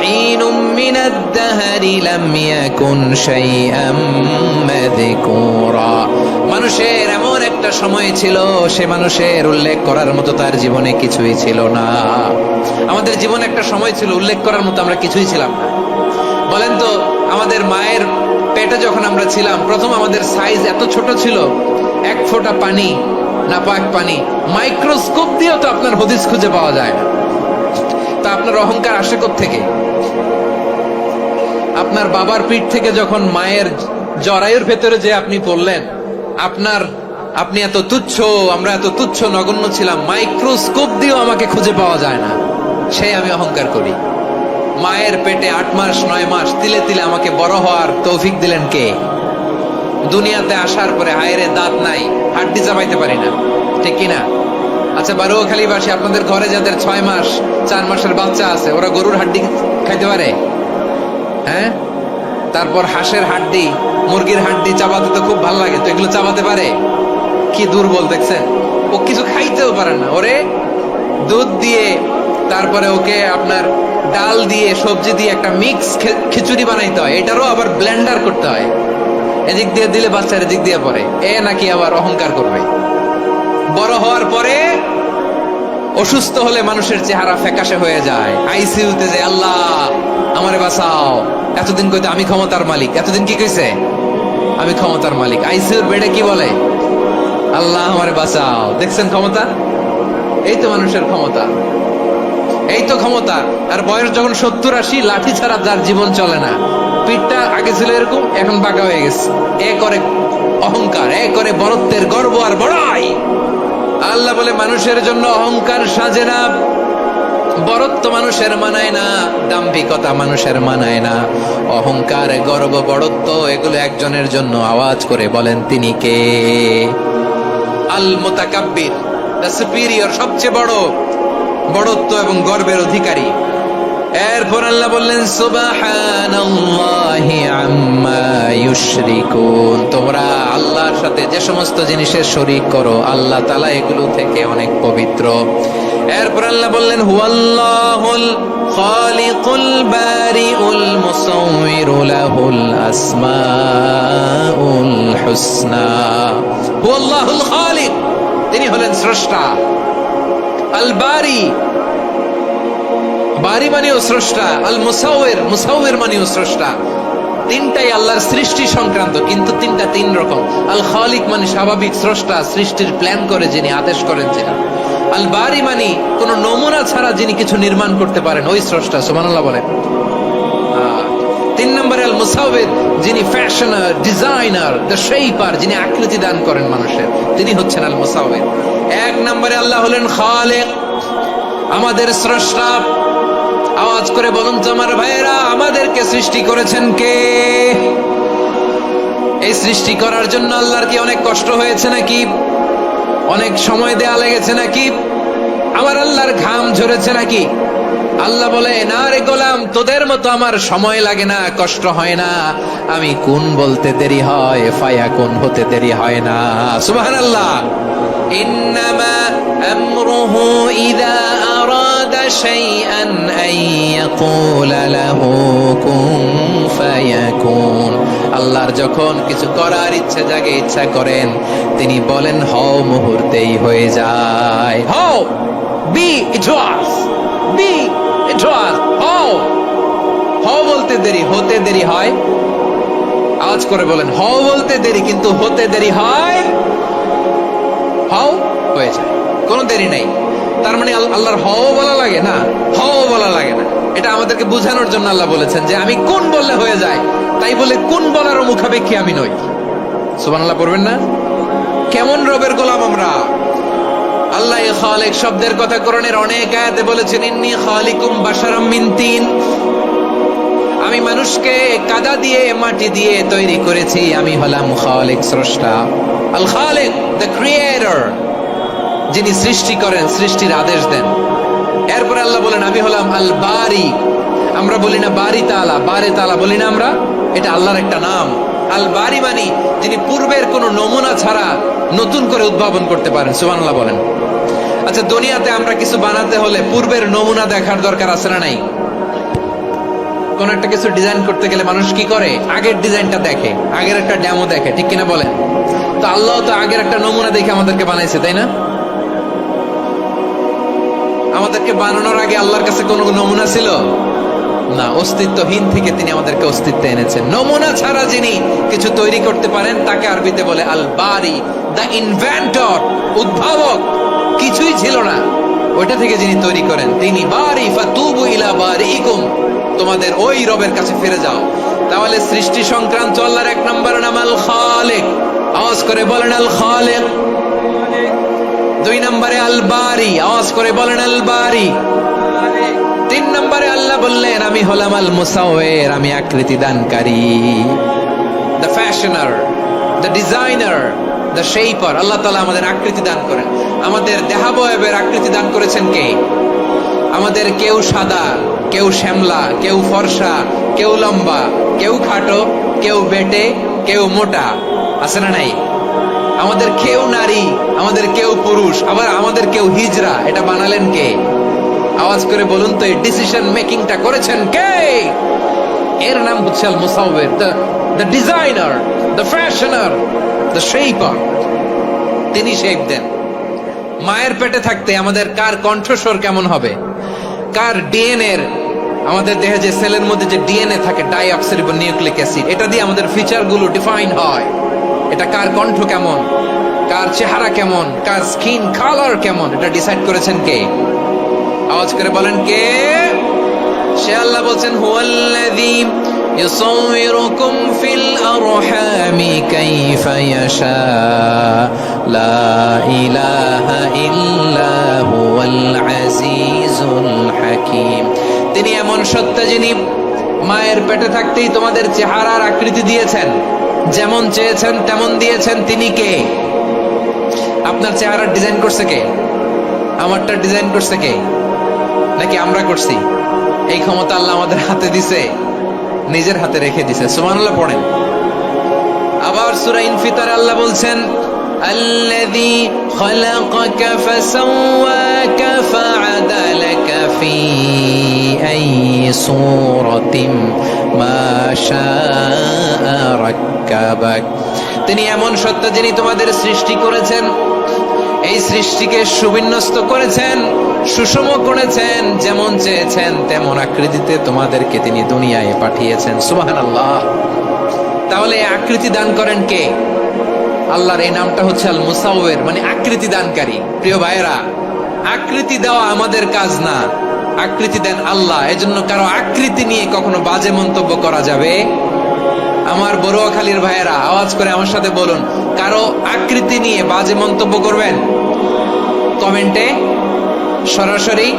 হিনুম মিনাদ দাহরি লাম ইয়াকুন শাইআম মাযকুরা। মানুষের এমন একটা সময় ছিল, সে মানুষের উল্লেখ করার মতো তার জীবনে কিছুই ছিল না। আমাদের জীবনে একটা সময় ছিল উল্লেখ করার মতো আমরা কিছুই ছিলাম না। বলেন তো আমাদের মায়ের পেটে যখন আমরা ছিলাম, প্রথম আমাদের সাইজ এত ছোট ছিল, 1 ফোঁটা পানি, নাপাক পানি, মাইক্রোস্কোপ দিয়েও তো আপনার হদিস খুঁজে পাওয়া যায় না। তা আপনার অহংকার আসে কোত্থেকে? আপনার বাবার পিঠ থেকে যখন মায়ের জরায়ুর ভেতরে যে আপনি পড়লেন, আপনি এত তুচ্ছ, আমরা এত তুচ্ছ নগণ্য ছিলাম, মাইক্রোস্কোপ দিয়েও আমাকে খুঁজে পাওয়া যায় না, সেই আমি অহংকার করি। মায়ের পেটে 8 মাস 9 মাস তিলে তিলে আমাকে বড় হওয়ার তৌফিক দিলেন কে? দুনিয়াতে আসার পরে হায়রে দাঁত নাই, হাড্ডি চাবাইতে পারি না, ঠিক কিনা? আচ্ছা, বারুয়াখালীবাসী, আপনাদের ঘরে যাদের 6 মাস 4 মাসের বাচ্চা আছে, ওরা গরুর হাড্ডি খাইতে পারে? হ্যাঁ। তারপর হাঁসের হাড্ডি, মুরগির হাড্ডি চাবাতে তো খুব ভালো লাগে, তো এগুলো চাবাতে পারে? কি দুর্বল দেখছেন, ও কিছু খাইতেও পারে না। ওরে দুধ দিয়ে, তারপরে ওকে আপনার ডাল দিয়ে, সবজি দিয়ে একটা মিক্স খিচুড়ি বানাইতে হয়, এটারও আবার ব্লেন্ডার করতে হয়। এদিক দিয়ে দিলে বাচ্চার এদিক দিয়ে পড়ে, এ নাকি আবার অহংকার করবে। বড় হওয়ার পরে অসুস্থ হলে মানুষের চেহারা ফ্যাকাশে হয়ে যায়, আইসিইউতে যে আল্লাহ আমারে বাঁচাও, এতদিন কইতে আমি ক্ষমতার মালিক, এতদিন কি কইছে আমি ক্ষমতার মালিক, আইসিইউর বেডে কি বলে আল্লাহ আমারে বাঁচাও। দেখছেন ক্ষমতা? এই তো মানুষের ক্ষমতা, এই তো ক্ষমতা। আর বয়স যখন 70-80, লাঠি ছাড়া যার জীবন চলে না, পিঠটা আগে ছিল এরকম, এখন বাঁকা হয়ে গেছে, এ করে অহংকার, এ করে বড়ত্বের গর্ব আর বড়াই। আল্লাহ বলে মানুষের জন্য অহংকার সাজে না, বড়ত্ব মানুষের মানায় না, দাম্ভিকতা মানুষের মানায় না, অহংকার গর্ব বড়ত্ব এগুলো একজনের জন্য। আওয়াজ করে বলেন তিনি কে? আল মুতাকাব্বির, দ্য সুপিরিয়র, সবচেয়ে বড় বড়ত্ব এবং গর্বের অধিকারী। এরপর আল্লাহ বললেন সুবহানাল্লাহি আম্মা ইউশরিকুন, তোমরা আল্লাহর সাথে যে সমস্ত জিনিসের শরীক করো, আল্লাহ তাআলা এগুলো থেকে অনেক পবিত্র। এরপর আল্লাহ বললেন হুয়াল্লাহুল খালিকুল বারিউল মুসাউবিরু লাহুল আসমাউল হুসনা। হুয়াল্লাহুল খালিক, তিনি হলেন স্রষ্টা। আল বারি, বারি মানেও স্রষ্টা। আল মুসাউবির, মুসাউবির মানেও স্রষ্টা। তিনটাই আল্লাহর সৃষ্টি সংক্রান্ত, কিন্তু তিনটা তিন রকম। আল খালিক মানে স্বাভাবিক স্রষ্টা, সৃষ্টির প্ল্যান করে যিনি, আদেশ করেন যিনি। আল বারি মানে কোন নমুনা ছাড়া যিনি কিছু নির্মাণ করতে পারেন, ওই স্রষ্টা। সুবহানাল্লাহ বলেন। 3 নম্বরে আল মুসাউবির, যিনি ফ্যাশনার, ডিজাইনার, দ্য শেপার, যিনি আকৃতি দান করেন মানুষের, তিনি হচ্ছেন আল মুসাউবির। 1 নম্বরে আল্লাহ হলেন খালিক, আমাদের স্রষ্টা। আওয়াজ করে বলুন তো আমার ভাইয়েরা, আমাদেরকে সৃষ্টি করেছেন কে? এই সৃষ্টি করার জন্য আল্লাহর কি অনেক কষ্ট হয়েছে নাকি? অনেক সময় দেয়া লেগেছে নাকি? আমার আল্লাহর ঘাম ঝরেছে নাকি? আল্লাহ বলে, না রে গোলাম, তোদের মতো আমার সময় লাগে না, কষ্ট হয় না। আমি কোন বলতে দেরি হয়, ফায়াকুন হতে দেরি হয় না। সুবহানাল্লাহ। ইন্নামা আমরুহু ইযা আরাদা শাইআন আন ইয়াকুলা লাহু কুন ফায়াকুন। আল্লাহর যখন কিছু করার ইচ্ছা জাগে, ইচ্ছা করেন, তিনি বলেন হও, মুহূর্তেই হয়ে যায়। হও, বি ইট ওয়াজ, বি ইট ওয়াজ। হও, হও বলতে দেরি, হতে দেরি হয়। আওয়াজ করে বলেন, হও বলতে দেরি, কিন্তু হতে দেরি হয়। হও, হয়ে যায়, কোনো দেরি নাই। তার মানে আল্লাহর হও বলা লাগে না, হও বলা লাগে না। এটা আমাদেরকে বোঝানোর জন্য আল্লাহ বলেছেন যে আমি কোন বললে হয়ে যায়, তাই বলে কোন বলারও মুখাপেক্ষী আমি নই। সুবহানাল্লাহ পড়বেন না? কেমন রবের গোলাম আমরা! আল্লাহ খালিক শব্দের কথা কোরআনের অনেক আয়াতে বলেছেন, ইন্নী খালিকুম বাশারাম মিন তিন, আমি মানুষকে কাদা দিয়ে, মাটি দিয়ে তৈরি করেছি, আমি হলাম খালিক, স্রষ্টা। আল খালিক, দ্য ক্রিয়েটর, যিনি সৃষ্টি করেন, সৃষ্টির আদেশ দেন। এরপরে আল্লাহ বলেন আমি হলাম আল বারি। আমরা বলি না বারি তাআলা, বারে তাআলা বলি না আমরা, এটা আল্লাহর একটা নাম। আল বারি মানে যিনি পূর্বের কোন নমুনা ছাড়া নতুন করে উদ্ভাবন করতে পারেন। সুবহানাল্লাহ বলেন। আচ্ছা, দুনিয়াতে আমরা কিছু বানাতে হলে পূর্বের নমুনা দেখার দরকার আছে না নাই? কোন একটা কিছু ডিজাইন করতে গেলে মানুষ কি করে? আগের ডিজাইনটা দেখে, আগের একটা ডেমো দেখে, ঠিক কিনা বলেন? তো আল্লাহ তো আগের একটা নমুনা দেখে আমাদেরকে বানাইছে, তাই না? আমাদেরকে বানানোর আগে আল্লাহর কাছে কোনো নমুনা ছিল? না, অস্তিত্বহীন থেকে তিনি আমাদেরকে অস্তিত্বে এনেছেন। নমুনা ছাড়া যিনি কিছু তৈরি করতে পারেন তাকে আরবিতে বলে আল বারি, দ্য ইনভেন্টর, উদ্ভাবক। কিছুই ছিল না, ওইটা থেকে যিনি তৈরি করেন তিনি বারি। ফাতুবু ইলা বারিকুম, তোমাদের ওই রবের কাছে ফিরে যাও। তাহলে সৃষ্টি সংক্রান্ত আল্লাহর এক নম্বর নাম আল খালিক, আওয়াজ করে বলেন আল খালিক। দুই নম্বরে আল বারি, আওয়াজ করে বলেন আল বারি। তিন নম্বরে আল্লাহ বললেন আমি হলাম আল মুসাওয়ির, আমি আকৃতি দানকারী, the fashioner, the designer, the shaper. আল্লাহ তাআলা আমাদের আকৃতি দান করেন। আমাদের দেহাবয়বের আকৃতি দান করেছেন কে? আমাদের কেউ সাদা, কেউ শ্যামলা, কেউ ফর্সা, কেউ লম্বা, কেউ খাটো, কেউ বেটে, কেউ মোটা, আছে না নাই? আমাদের কেউ নারী, আমাদের কেউ পুরুষ, আবার আমাদের কেউ হিজড়া। এটা বানালেন কে? আওয়াজ করে বলুন তো, এই ডিসিশন মেকিংটা করেছেন কে? এর নাম হচ্ছে আল মুসাওয়ির, the designer, the fashioner, the shaper. তিনি শেপ দেন। মায়ের পেটে থাকতে আমাদের কার কণ্ঠস্বর কেমন হবে, কার ডিএনএ, আমাদের দেহে যে সেলের মধ্যে যে ডিএনএ থাকে, ডাইঅক্সিরিবো নিউক্লিক অ্যাসিড, এটা দিয়ে আমাদের ফিচার গুলো ডিফাইন হয়। এটা কার কণ্ঠ কেমন, কার চেহারা কেমন, কার স্কিন কালার কেমন, এটা ডিসাইড করেছেন কে? আওয়াজ করে বলেন কে? সে আল্লাহ বলছেন হুয়াল্লাযী ইউসাউয়িরুকুম ফিল আরহামি কাইফা ইয়াশা লা ইলাহা ইল্লা হুয়াল আজিজুল হাকীম। তিনি এমন সত্তা যিনি মায়ের পেটে থাকতেই তোমাদের চেহারার আকৃতি দিয়েছেন, যেমন চেয়েছেন তেমন দিয়েছেন। তিনি কে? আপনার চেহারার ডিজাইন করছে কে? আমারটা ডিজাইন করছে কে? নাকি আমরা করছি? এই ক্ষমতা আল্লাহ আমাদের হাতে দিছে, নিজের হাতে রেখে দিছে। সুবহানাল্লাহ পড়েন। আবার সূরা ইনফিতার আল্লাহ বলছেন আল্লাযী খালাকাকা ফাসাওয়াকা ফাআদালাকা ফি আইয়ি সূরাতিন মা শাআ রাক্কাবাক। তিনি এমন সত্তা যিনি তোমাদের সৃষ্টি করেছেন, এই সৃষ্টিকে সুবিন্যস্ত করেছেন, সুষম করেছেন, যেমন চেয়েছেন তেমন আকৃতিতে তোমাদেরকে তিনি দুনিয়ায় পাঠিয়েছেন। সুবহানাল্লাহ। তাহলে আকৃতি দান করেন কে? আল্লাহর এই নামটা হচ্ছে আল মুসাওয়ির, মানে আকৃতি দানকারী। প্রিয় ভাইয়েরা, আকৃতি দেওয়া আমাদের কাজ না, আকৃতি দেন আল্লাহ। এজন্য কারো আকৃতি নিয়ে কখনো বাজে মন্তব্য করা যাবে? আমার বড়ুয়াখালীর ভাইয়েরা আওয়াজ করে আমার সাথে বলুন, কারো আকৃতি নিয়ে বাজে মন্তব্য করবেন? কমেন্টে সরাসরি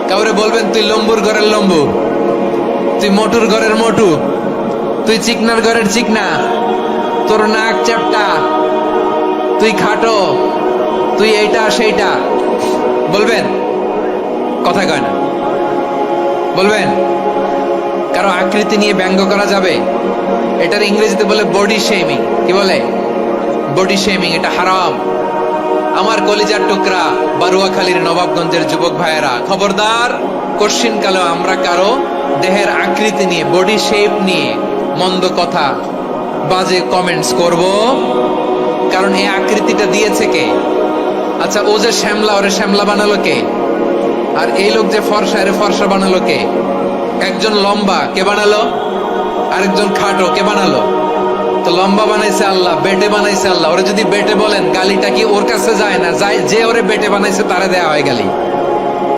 কাউরে বলবেন তুই লম্বুর ঘরের লম্বু, তুই মোটুর ঘরের মোটু, তুই চিকনার ঘরের চিকনা, তোর নাক চ্যাপটা, তুই খাটো, তুই এইটা সেইটা বলবেন? কথা কয় না, বলবেন? কারো আকৃতি নিয়ে ব্যঙ্গ করা যাবে? এটার ইংরেজিতে বলে বডি শেমিং। কি বলে? Body shaming. এটা হারাম। আমার কলিজার টুকরা বারুয়াখালীর নবাবগঞ্জের যুবক ভাইয়েরা, খবরদার, কোশ্চিন কালেও আমরা কারো দেহের আকৃতি নিয়ে, বডি শেপ নিয়ে মন্দ কথা, বাজে কমেন্টস করব? কারণ এই আকৃতিটা দিয়েছে কে? আচ্ছা, ও যে শ্যামলা, ওরে শ্যামলা বানালো কে? আর এই লোক যে ফর্সা, এরে ফর্সা বানালো কে? একজন লম্বা, কে বানালো? আরেকজন খাটো, কে বানালো? তো লম্বা বানাইছে আল্লাহ, বেটে বানাইছে আল্লাহ। ওরে যদি বেটে বলেন, গালিটা কি ওর কাছে যায় না? যায়। যে ওরে বেটে বানাইছে তারে দেয়া হয় গালি।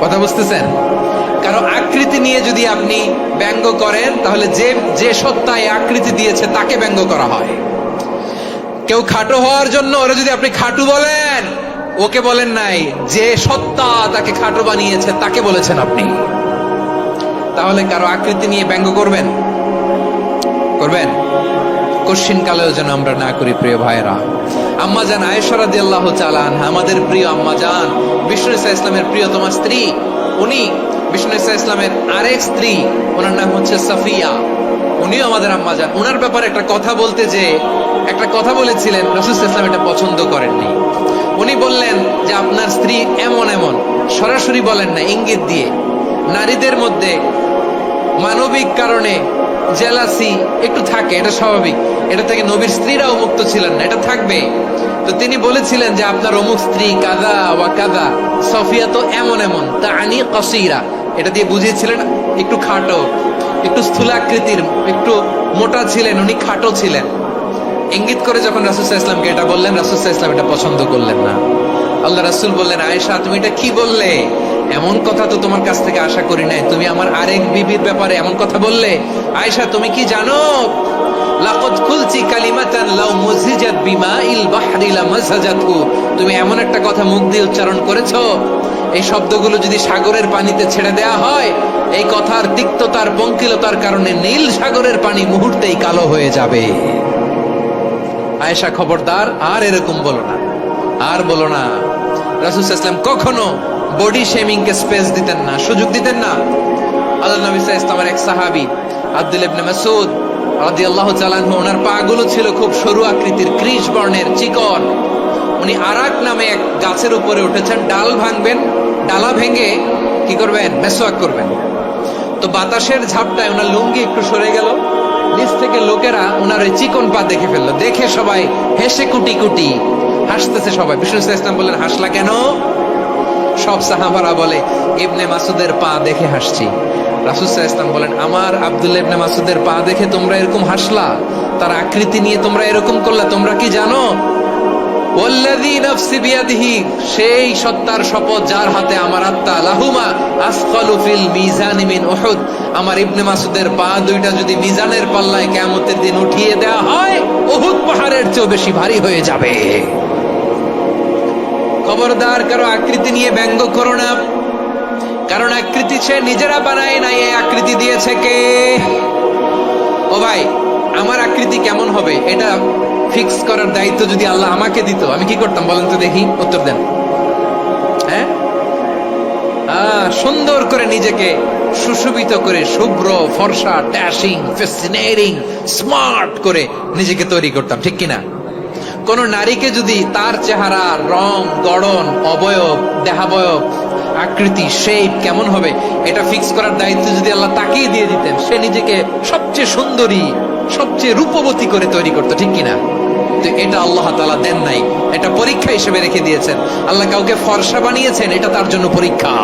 কথা বুঝতেছেন? কারো আকৃতি নিয়ে যদি আপনি ব্যঙ্গ করেন, তাহলে যে যে সত্তা এই আকৃতি দিয়েছে তাকে ব্যঙ্গ করা হয়। কেউ খাটো হওয়ার জন্য ওরে যদি আপনি খাটু বলেন, ওকে বলেন নাই, যে সত্তা তাকে খাটো বানিয়েছে তাকে বলেছেন আপনি। তাহলে কারো আকৃতি নিয়ে ব্যঙ্গ করবেন? করবেন? কোশ্চিন কালেও যেন আমরা না করি। প্রিয় ভাইরা, আম্মা জান আয়েশা রাদিয়াল্লাহু তাআলা আনহা, আমাদের প্রিয় আম্মা জান, বিষ্ণু ইসা ইসলামের প্রিয়তমা স্ত্রী, উনি বিষ্ণু ইসা ইসলামের আরেক স্ত্রী, ওনার নাম হচ্ছে সাফিয়া, উনিও আমাদের আম্মা জান। ওনার ব্যাপারে একটা কথা বলতে যে একটা কথা বলেছিলেন, রাসূল সাল্লাল্লাহু আলাইহি ওয়াসাল্লাম এটা পছন্দ করেননি। উনি বললেন যে আপনার স্ত্রী এমন এমন, সরাসরি বলেন না, ইঙ্গিত দিয়ে। নারীদের মধ্যে মানবিক কারণে জেলাসি একটু থাকে, এটা স্বাভাবিক। এটা থেকে নবীর স্ত্রীরাও মুক্ত ছিলেন না, এটা থাকবে। তো তিনি বলেছিলেন যে আপনার অমুক স্ত্রী কাদা ওয়া কাদা, সফিয়া তো এমন এমন, তা আনি কসিরা, এটা দিয়ে বুঝিয়েছিলেন একটু খাটো, একটু স্থূলাকৃতির, একটু মোটা ছিলেন, উনি খাটো ছিলেন। ইঙ্গিত করে যখন রাসূল সাল্লাল্লাহু আলাইহি ওয়াসাল্লামকে এটা বললেন, রাসূল সাল্লাল্লাহু আলাইহি ওয়াসাল্লাম এটা পছন্দ করলেন না। আল্লাহ রাসূল বললেন, আয়েশা তুমি এটা কি বললে? এমন কথা তো তোমার কাছ থেকে আশা করি নাই। তুমি আমার আরেক বিবির ব্যাপারে এমন কথা বললে। আয়েশা তুমি কি জানো, লাকাদ কুলতি কালিমাতান লাউ মুযিজাত বিমাইল বাহরি লামাযাজাতহু, তুমি এমন একটা কথা মুখ দিয়ে উচ্চারণ করেছো, এই শব্দগুলো যদি সাগরের পানিতে ছেড়ে দেয়া হয়, এই কথার তিক্ততার পঙ্কিলতার কারণে নীল সাগরের পানি মুহূর্তেই কালো হয়ে যাবে। আয়েশা খবরদার, আর এরকম বলো না, আর বলো না। রাসূল সাল্লাল্লাহু আলাইহি ওয়াসাল্লাম কখনো বডি শেমিং কে স্পেস দিতেন না, সুযোগ দিতেন না। আল্লাহ নবী সাল্লাল্লাহু আলাইহি ওয়াসাল্লামের এক সাহাবী আব্দুল্লাহ ইবনে মাসউদ রাদিয়াল্লাহু তাআলা আনহু, ওনার পা গুলো ছিল খুব সরু আকৃতির, কৃশ বর্ণের, চিকন। উনি আরাক নামে এক গাছের উপরে উঠেছেন, ডাল ভাঙবেন, ডালা ভেঙে কি করবেন, মেসওয়াক করবেন। তো বাতাসের ঝাপটায় ওনার লুঙ্গি একটু সরে গেল, নিচ থেকে লোকেরা ওনার ওই চিকন পা দেখে ফেললো। দেখে সবাই হেসে কুটি কুটি হাসতেছে সবাই। বিষ্ণু সাল্লাল্লাহু আলাইহি ওয়াসাল্লাম বললেন, হাসলা কেন? সব সাহাবারা বলে, ইবনে মাসুদের পা দেখে হাসছি। রাসূল সাল্লাল্লাহু আলাইহি ওয়াসাল্লাম বলেন, আমার আব্দুল্লাহ ইবনে মাসুদের পা দেখে তোমরা এরকম হাসলা, তার আকৃতি নিয়ে তোমরা এরকম করলা, তোমরা কি জানো? ওয়াল্লাযী নাফসি বিয়াদিহি, সেই সত্তার শপথ যার হাতে আমার আত্মা, লাহুমা আসকালু ফিল মিজানি মিন উহুদ, আমার ইবনে মাসুদের পা দুইটা যদি মিজানের পাল্লায় কিয়ামতের দিন উঠিয়ে দেওয়া হয়, উহুদ পাহাড়ের চেয়েও বেশি ভারী হয়ে যাবে। খবরদার, কারো আকৃতি নিয়ে ব্যঙ্গ করো না, কারণ আকৃতি সে নিজেরা বানায় নাই, এই আকৃতি দিয়েছে কে? ও ভাই, আমার আকৃতি কেমন হবে এটা ফিক্স করার দায়িত্ব যদি আল্লাহ আমাকে দিত, আমি কি করতাম বলেন তো দেখি, উত্তর দেন। হ্যাঁ, সুন্দর করে নিজেকে সুশোভিত করে, শুভ্র, ফর্সা, ড্যাশিং, ফ্যাসিনেটিং, স্মার্ট করে নিজেকে তৈরি করতাম, ঠিক কিনা? কোন নারীকে যদি তার চেহারা, রং, গড়ন, অবয়ব, দেহাবয়ব, আকৃতি, শেপ কেমন হবে এটা ফিক্স করার দায়িত্ব যদি আল্লাহ তাকেই দিয়ে দিতেন, সে নিজেকে সবচেয়ে সুন্দরী, সবচেয়ে রূপবতী করে তৈরি করতো, ঠিক কিনা? তো এটা আল্লাহ তাআলা দেন নাই, এটা পরীক্ষা হিসেবে রেখে দিয়েছেন। আল্লাহ কাউকে ফর্সা বানিয়েছেন, এটা তার জন্য পরীক্ষা।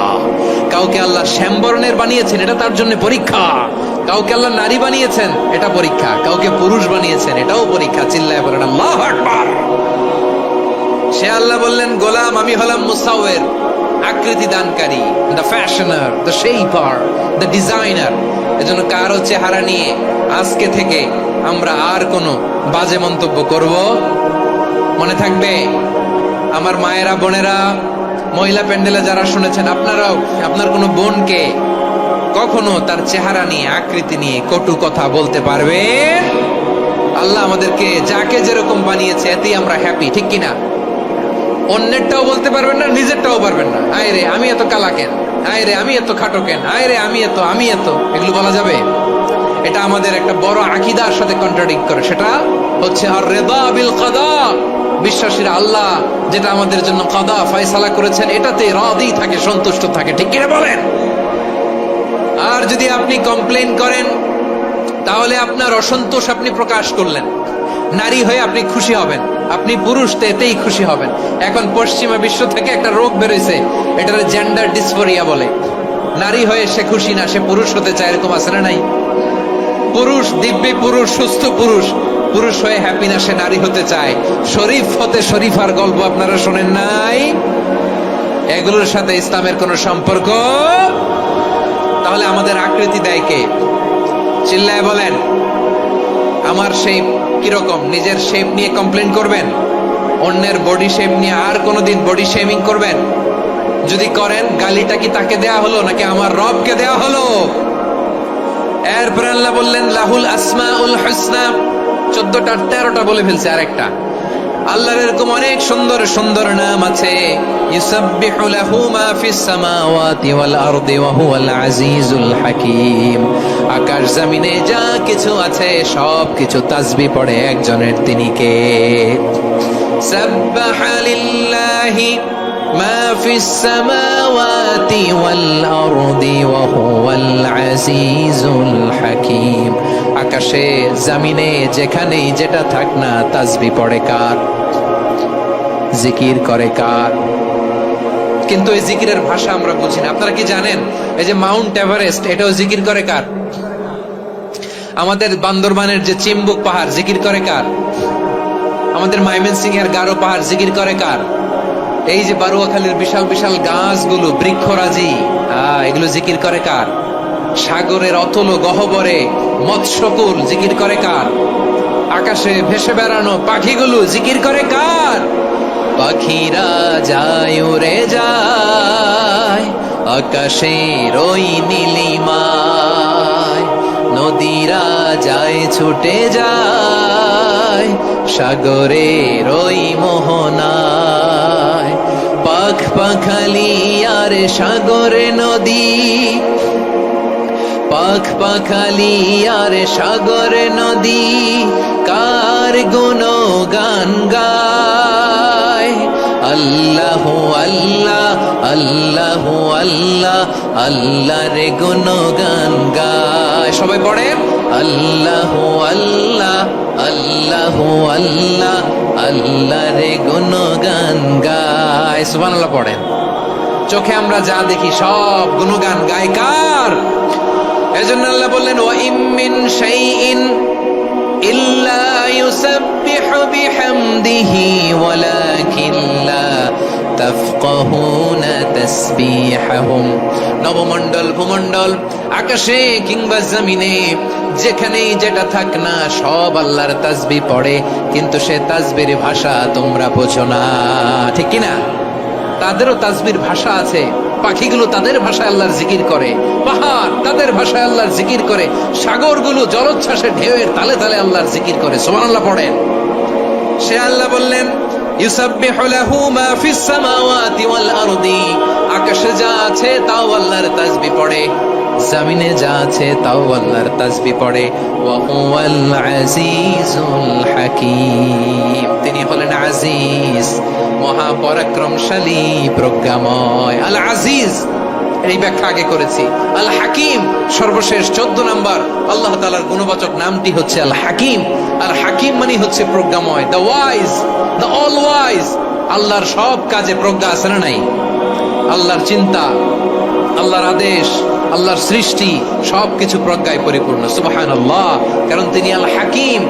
কাউকে আল্লাহ শ্যামবর্ণের বানিয়েছেন, এটা তার জন্য পরীক্ষা। কাউকে আল্লাহ নারী বানিয়েছেন, এটা পরীক্ষা। কাউকে পুরুষ বানিয়েছেন, এটাও পরীক্ষা। চিল্লায় বলেন আল্লাহু আকবার। সে আল্লাহ বললেন, গোলাম আমি হলাম মুসাওয়ির, আকৃতি দানকারী, the fashioner, the shaper, the designer. এজন্য কারো চেহারা নিয়ে আজকে থেকে আমরা আর কোনো বাজে মন্তব্য করব মনে থাকবে। আমার মায়েরা, বোনেরা, মহিলা প্যান্ডেলে যারা শুনেছেন, আপনারাও আপনার কোনো বোনকে কখনো তার চেহারা নিয়ে, আকৃতি নিয়ে কটু কথা বলতে পারবেন? আল্লাহ আমাদেরকে যাকে যেরকম বানিয়েছে এতেই আমরা হ্যাপি, ঠিক কিনা? অন্যেরটাও বলতে পারবেন না, নিজেরটাও পারবেন না। আয় রে আমি এত কালা কেন, আয় রে আমি এত খাটো কেন, আয় রে আমি এত, এগুলো বলা যাবে? এটা আমাদের একটা বড় আকীদার সাথে কন্ট্রাডিক্ট করে। সেটা হচ্ছে আর রিদা বিল কাদা, বিশ্বাসীরা আল্লাহ যেটা আমাদের জন্য কাদা ফয়সালা করেছেন এটাতে রাদি থাকে, সন্তুষ্ট থাকে, ঠিক কিনা বলেন? আর যদি আপনি কমপ্লেইন করেন তাহলে আপনার অসন্তোষ আপনি প্রকাশ করলেন। নারী হয়ে আপনি খুশি হবেন, আপনি পুরুষ তো এতেই খুশি হবেন। এখন পশ্চিমা বিশ্ব থেকে একটা রোগ বেরোইছে, এটার জেন্ডার ডিসফোরিয়া বলে। নারী হয়ে সে খুশি না, সে পুরুষ হতে চায়, এরকম আছে না নাই? পুরুষ, দিব্যি পুরুষ, সুস্থ পুরুষ, পুরুষ হয়ে হ্যাপি না, সে নারী হতে চায়। শরীফ হতে শরীফার গল্প আপনারা শোনেন নাই? এগুলোর সাথে ইসলামের কোনো সম্পর্ক? তাহলে আমাদের আকৃতি দেয় কে? চিল্লায় বলেন। আমার শেপ কিরকম, নিজের শেপ নিয়ে কমপ্লেন করবেন? অন্যের বডি শেপ নিয়ে আর কোনোদিন বডি শেমিং করবেন? যদি করেন, গালিটা কি তাকে দেয়া হলো নাকি আমার রবকে দেয়া হলো? এরপর আল্লাহ বললেন লাহুল আসমাউল হুসনা, 14টা 13টা বলে ফেলছে আরেকটা। আল্লাহর এরকম অনেক সুন্দর সুন্দর নাম আছে। ইউসাব্বিহু লাহু মা ফিস সামাওয়াতি ওয়াল আরদি ওয়া হুয়াল আজিজুল হাকীম। আকাশ জমিনে যা কিছু আছে সব কিছু তাসবিহ পড়ে একজনের, তিনি কে? সাব্বাহা লিল্লাহি মা ফিস সামাওয়াতি ওয়াল আরদি ওয়া হুয়াল আজিজুল হাকীম। আকাশে জমিনে যেখানেই যেটা থাক না, তাসবিহ পড়ে কার? জিকির করে কার? কিন্তু এই জিকিরের ভাষা আমরা বুঝি না। আপনারা কি জানেন এই যে মাউন্ট এভারেস্ট, এটাও জিকির করে কার? আমাদের বান্দরবানের যে চিম্বুক পাহাড় জিকির করে কার? আমাদের ময়মনসিংহ এর গারো পাহাড় জিকির করে কার? এই যে বারুয়াখালীর বিশাল বিশাল গাছগুলো, বৃক্ষরাজি, এগুলো জিকির করে কার? সাগরের অতল গহ্বরে মৎস্যকুল জিকির করে কার? আকাশে ভেসে বেড়ানো পাখিগুলো জিকির করে কার? পাখিরা যায় উড়ে যায় আকাশের ওই নীলিমায়, নদীরা যায় ছুটে যায় সাগরের ওই মোহনায়। পাখ পাখালি আর সাগরে নদী, পাখ পাখালি আর সাগরে নদী কার গুণগান গায়। আল্লাহ আল্লাহ আল্লাহ আল্লাহ আল্লাহ রে গুণগান গায়। সবাই পড়েন আল্লাহ আল্লাহ আল্লাহ আল্লাহ আল্লাহ রে গুণগান গায়। সুবহানাল্লাহ পড়েন। চোখে আমরা যা দেখি সব গুণগান গায় কার? এজন্য আল্লাহ বললেন ওয়া ইম মিন শাইইন ইল্লা ইউসাব্বিহু বিহামদিহি ওয়ালাকিন লা তাফকাহুনা তাসবিহাহুম। নবমণ্ডল, ভূমণ্ডল, আকাশে কিংবা জমিনে যেখানেই যেটা থাক না সব আল্লাহর তাসবিহ পড়ে, কিন্তু সে তাসবির ভাষা তোমরা বোঝো না, ঠিক কি না? তাদেরও তাসবির ভাষা আছে। পাখিগুলো তাদের ভাষায় আল্লাহর জিকির করে, পাহাড় তাদের ভাষায় আল্লাহর জিকির করে, সাগরগুলো জলোচ্ছ্বাসে ঢেউয়ের তালে তালে আল্লাহর জিকির করে। সুবহানাল্লাহ পড়েন। সে আল্লাহ বললেন ইউসাব্বিহু লাহু মা ফিস সামাওয়াতি ওয়াল আরদি, আকাশে যা আছে তাও আল্লাহর তাসবিহ পড়ে, জমিনে যা আছে তাও আল্লাহর তাসবিহ পড়ে। ওয়া হুয়াল আজিজুল হাকীম, তিনি হলেন আজিজ, মহাপরাক্রমশালী, প্রজ্ঞাময়। আল আজিজ এই ব্যাখ্যা আগে করেছি। আল হাকিম সর্বশেষ 14 নাম্বার আল্লাহ তাআলার গুণবাচক নামটি হচ্ছে আল হাকিম। আর হাকিম মানে হচ্ছে প্রজ্ঞাময়, the wise, the all wise. আল্লাহর সব কাজে প্রজ্ঞা আছে না নাই? আল্লাহর চিন্তা, আল্লাহর আদেশ, আল্লাহর সৃষ্টি সবকিছু প্রজ্ঞায় পরিপূর্ণ। সুবহানাল্লাহ, কারণ তিনি আল হাকিম।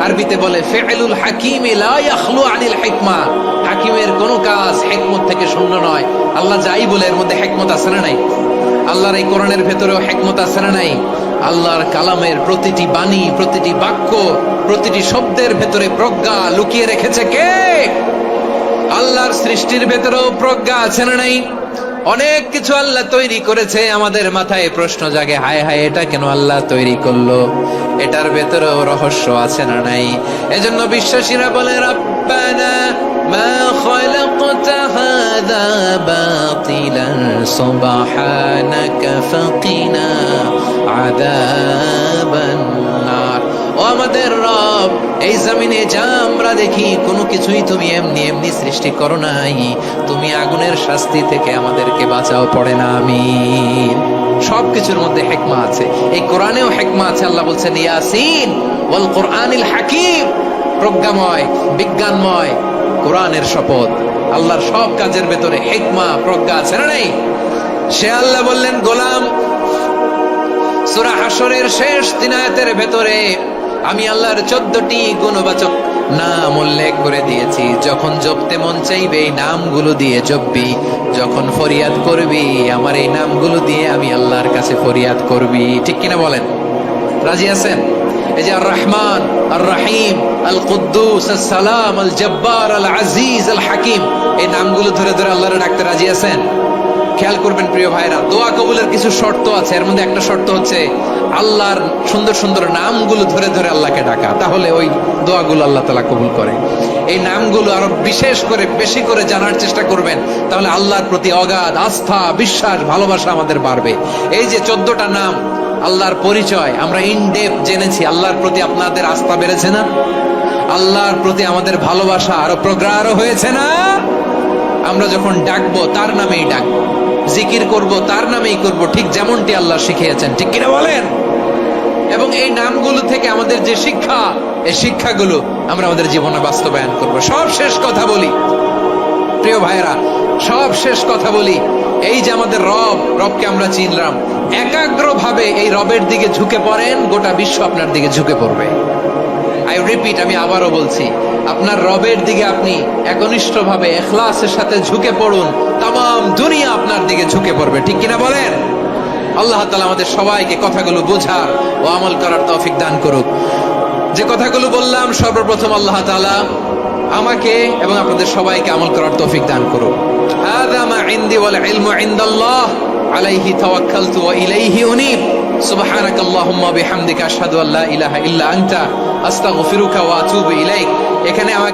আরবিতে বলে ফিআলুল হাকিম লা ইয়াখলু আনিল হিকমা, হাকিমের কোনো কাজ হিকমত থেকে শূন্য নয়। আল্লাহ যাই বলে এর মধ্যে হিকমত আছে না নাই? আল্লাহর এই কোরআনের ভেতরেও হিকমত আছে না নাই? আল্লাহর কালামের প্রতিটি বাণী, প্রতিটি বাক্য, প্রতিটি শব্দের ভেতরে প্রজ্ঞা লুকিয়ে রেখেছে কে? আল্লাহর সৃষ্টির ভেতরেও প্রজ্ঞা আছে না নাই? অনেক কিছু আল্লাহ তৈরি করেছে, আমাদের মাথায় প্রশ্ন জাগে, হায় হায় এটা কেন আল্লাহ তৈরি করলো? এটার ভেতরেও রহস্য আছে না নাই? এজন্য বিশ্বাসীরা বলে রব্বানা মা খালাকতা হাযা বাতিলান সুবহানাকা ফাকিনা আযাবান নার। ও আমাদের রব, এই জমিনে যা আমরা দেখি কোনো কিছুই তুমি এমনি এমনি সৃষ্টি করো নাই, তুমি আগুনের শাস্তি থেকে আমাদেরকে বাঁচাও, পড়ে না আমিন। সবকিছুর মধ্যে হিকমা আছে, এই কোরআনেও হিকমা আছে। আল্লাহ বলছেন ইয়াসিন ওয়াল কোরআনিল হাকিম, প্রজ্ঞাময়, বিজ্ঞানময় কোরআনের শপথ। আল্লাহর সব কাজের ভেতরে হিকমা, প্রজ্ঞা আছে না নাই? সে আল্লাহ বললেন গোলাম, সূরা হাশরের শেষ 3 আয়াতের ভেতরে আমি আল্লাহর 14টি গুণবাচক নাম উল্লেখ করে দিয়েছি। যখন জপতে মন চাইবে এই নামগুলো দিয়ে জপবি, যখন ফরিয়াদ করবি আমার এই নামগুলো দিয়ে আমি আল্লাহর কাছে ফরিয়াদ করবি, ঠিক কিনা বলেন? রাজি আছেন? এই যে আর রহমান, আর রাহিম, আল কুদ্দুস, আস সালাম, আল জব্বার, আল আজিজ, আল হাকিম, এই নামগুলো ধরে ধরে আল্লাহর ডাকতে রাজি আছেন? খেয়াল করবেন প্রিয় ভাইরা, দোয়া কবুলের কিছু শর্ত আছে। এর মধ্যে একটা শর্ত হচ্ছে আল্লাহর সুন্দর সুন্দর নামগুলো ধরে ধরে আল্লাহকে ডাকা, তাহলে ওই দোয়াগুলো আল্লাহ তাআলা কবুল করে। এই নামগুলো আরো বিশেষ করে বেশি করে জানার চেষ্টা করবেন, তাহলে আল্লাহর প্রতি অগাধ আস্থা, বিশ্বাস, ভালোবাসা আমাদের বাড়বে। এই যে 14টা নাম আল্লাহর পরিচয় আমরা ইন ডেপথ জেনেছি, আল্লাহর প্রতি আপনাদের আস্থা বেড়েছে না? আল্লাহর প্রতি আমাদের ভালোবাসা আরো প্রগাঢ় হয়েছে না? আমরা যখন ডাকবো তার নামেই ডাকবো, জিকির করব তার নামেই করব, ঠিক যেমনটি আল্লাহ শিখিয়েছেন, ঠিক কিনা বলেন? এবং এই নামগুলো থেকে আমাদের যে শিক্ষা, এই শিক্ষাগুলো আমরা আমাদের জীবনে বাস্তবায়ন করব। সব শেষ কথা বলি প্রিয় ভাইরা, সব শেষ কথা বলি, এই যে আমাদের রবকে আমরা চিনলাম, একাগ্রভাবে এই রবের দিকে ঝুঁকে পড়েন, গোটা বিশ্ব আপনার দিকে ঝুঁকে পড়বে। আই রিপিট, আমি আবারও বলছি, আপনার রবের দিকে আপনি একনিষ্ঠভাবে ইখলাসের সাথে ঝুঁকে পড়ুন, তামাম দুনিয়া আপনার দিকে ঝুঁকে পড়বে। ঠিক কিনা বলেন? আল্লাহ তাআলা আমাদের সবাইকে কথাগুলো বোঝার ও আমল করার তৌফিক দান করুক। যে কথাগুলো বললাম, সর্বপ্রথম আল্লাহ তাআলা আমাকে এবং আপনাদের সবাইকে আমল করার তৌফিক দান করুক। হাযা মা ইনদি ওয়াল ইলমু ইনদাল্লাহ আলাইহি তাওয়াক্কালতু ওয়া ইলাইহি উনীব। সুবহানাকাল্লাহুম্মা বিহামদিকা আশহাদু আল্লা ইলাহা ইল্লা আনতা আস্তাগফিরুকা ওয়া আতুবু ইলাইক। এখানে আমাকে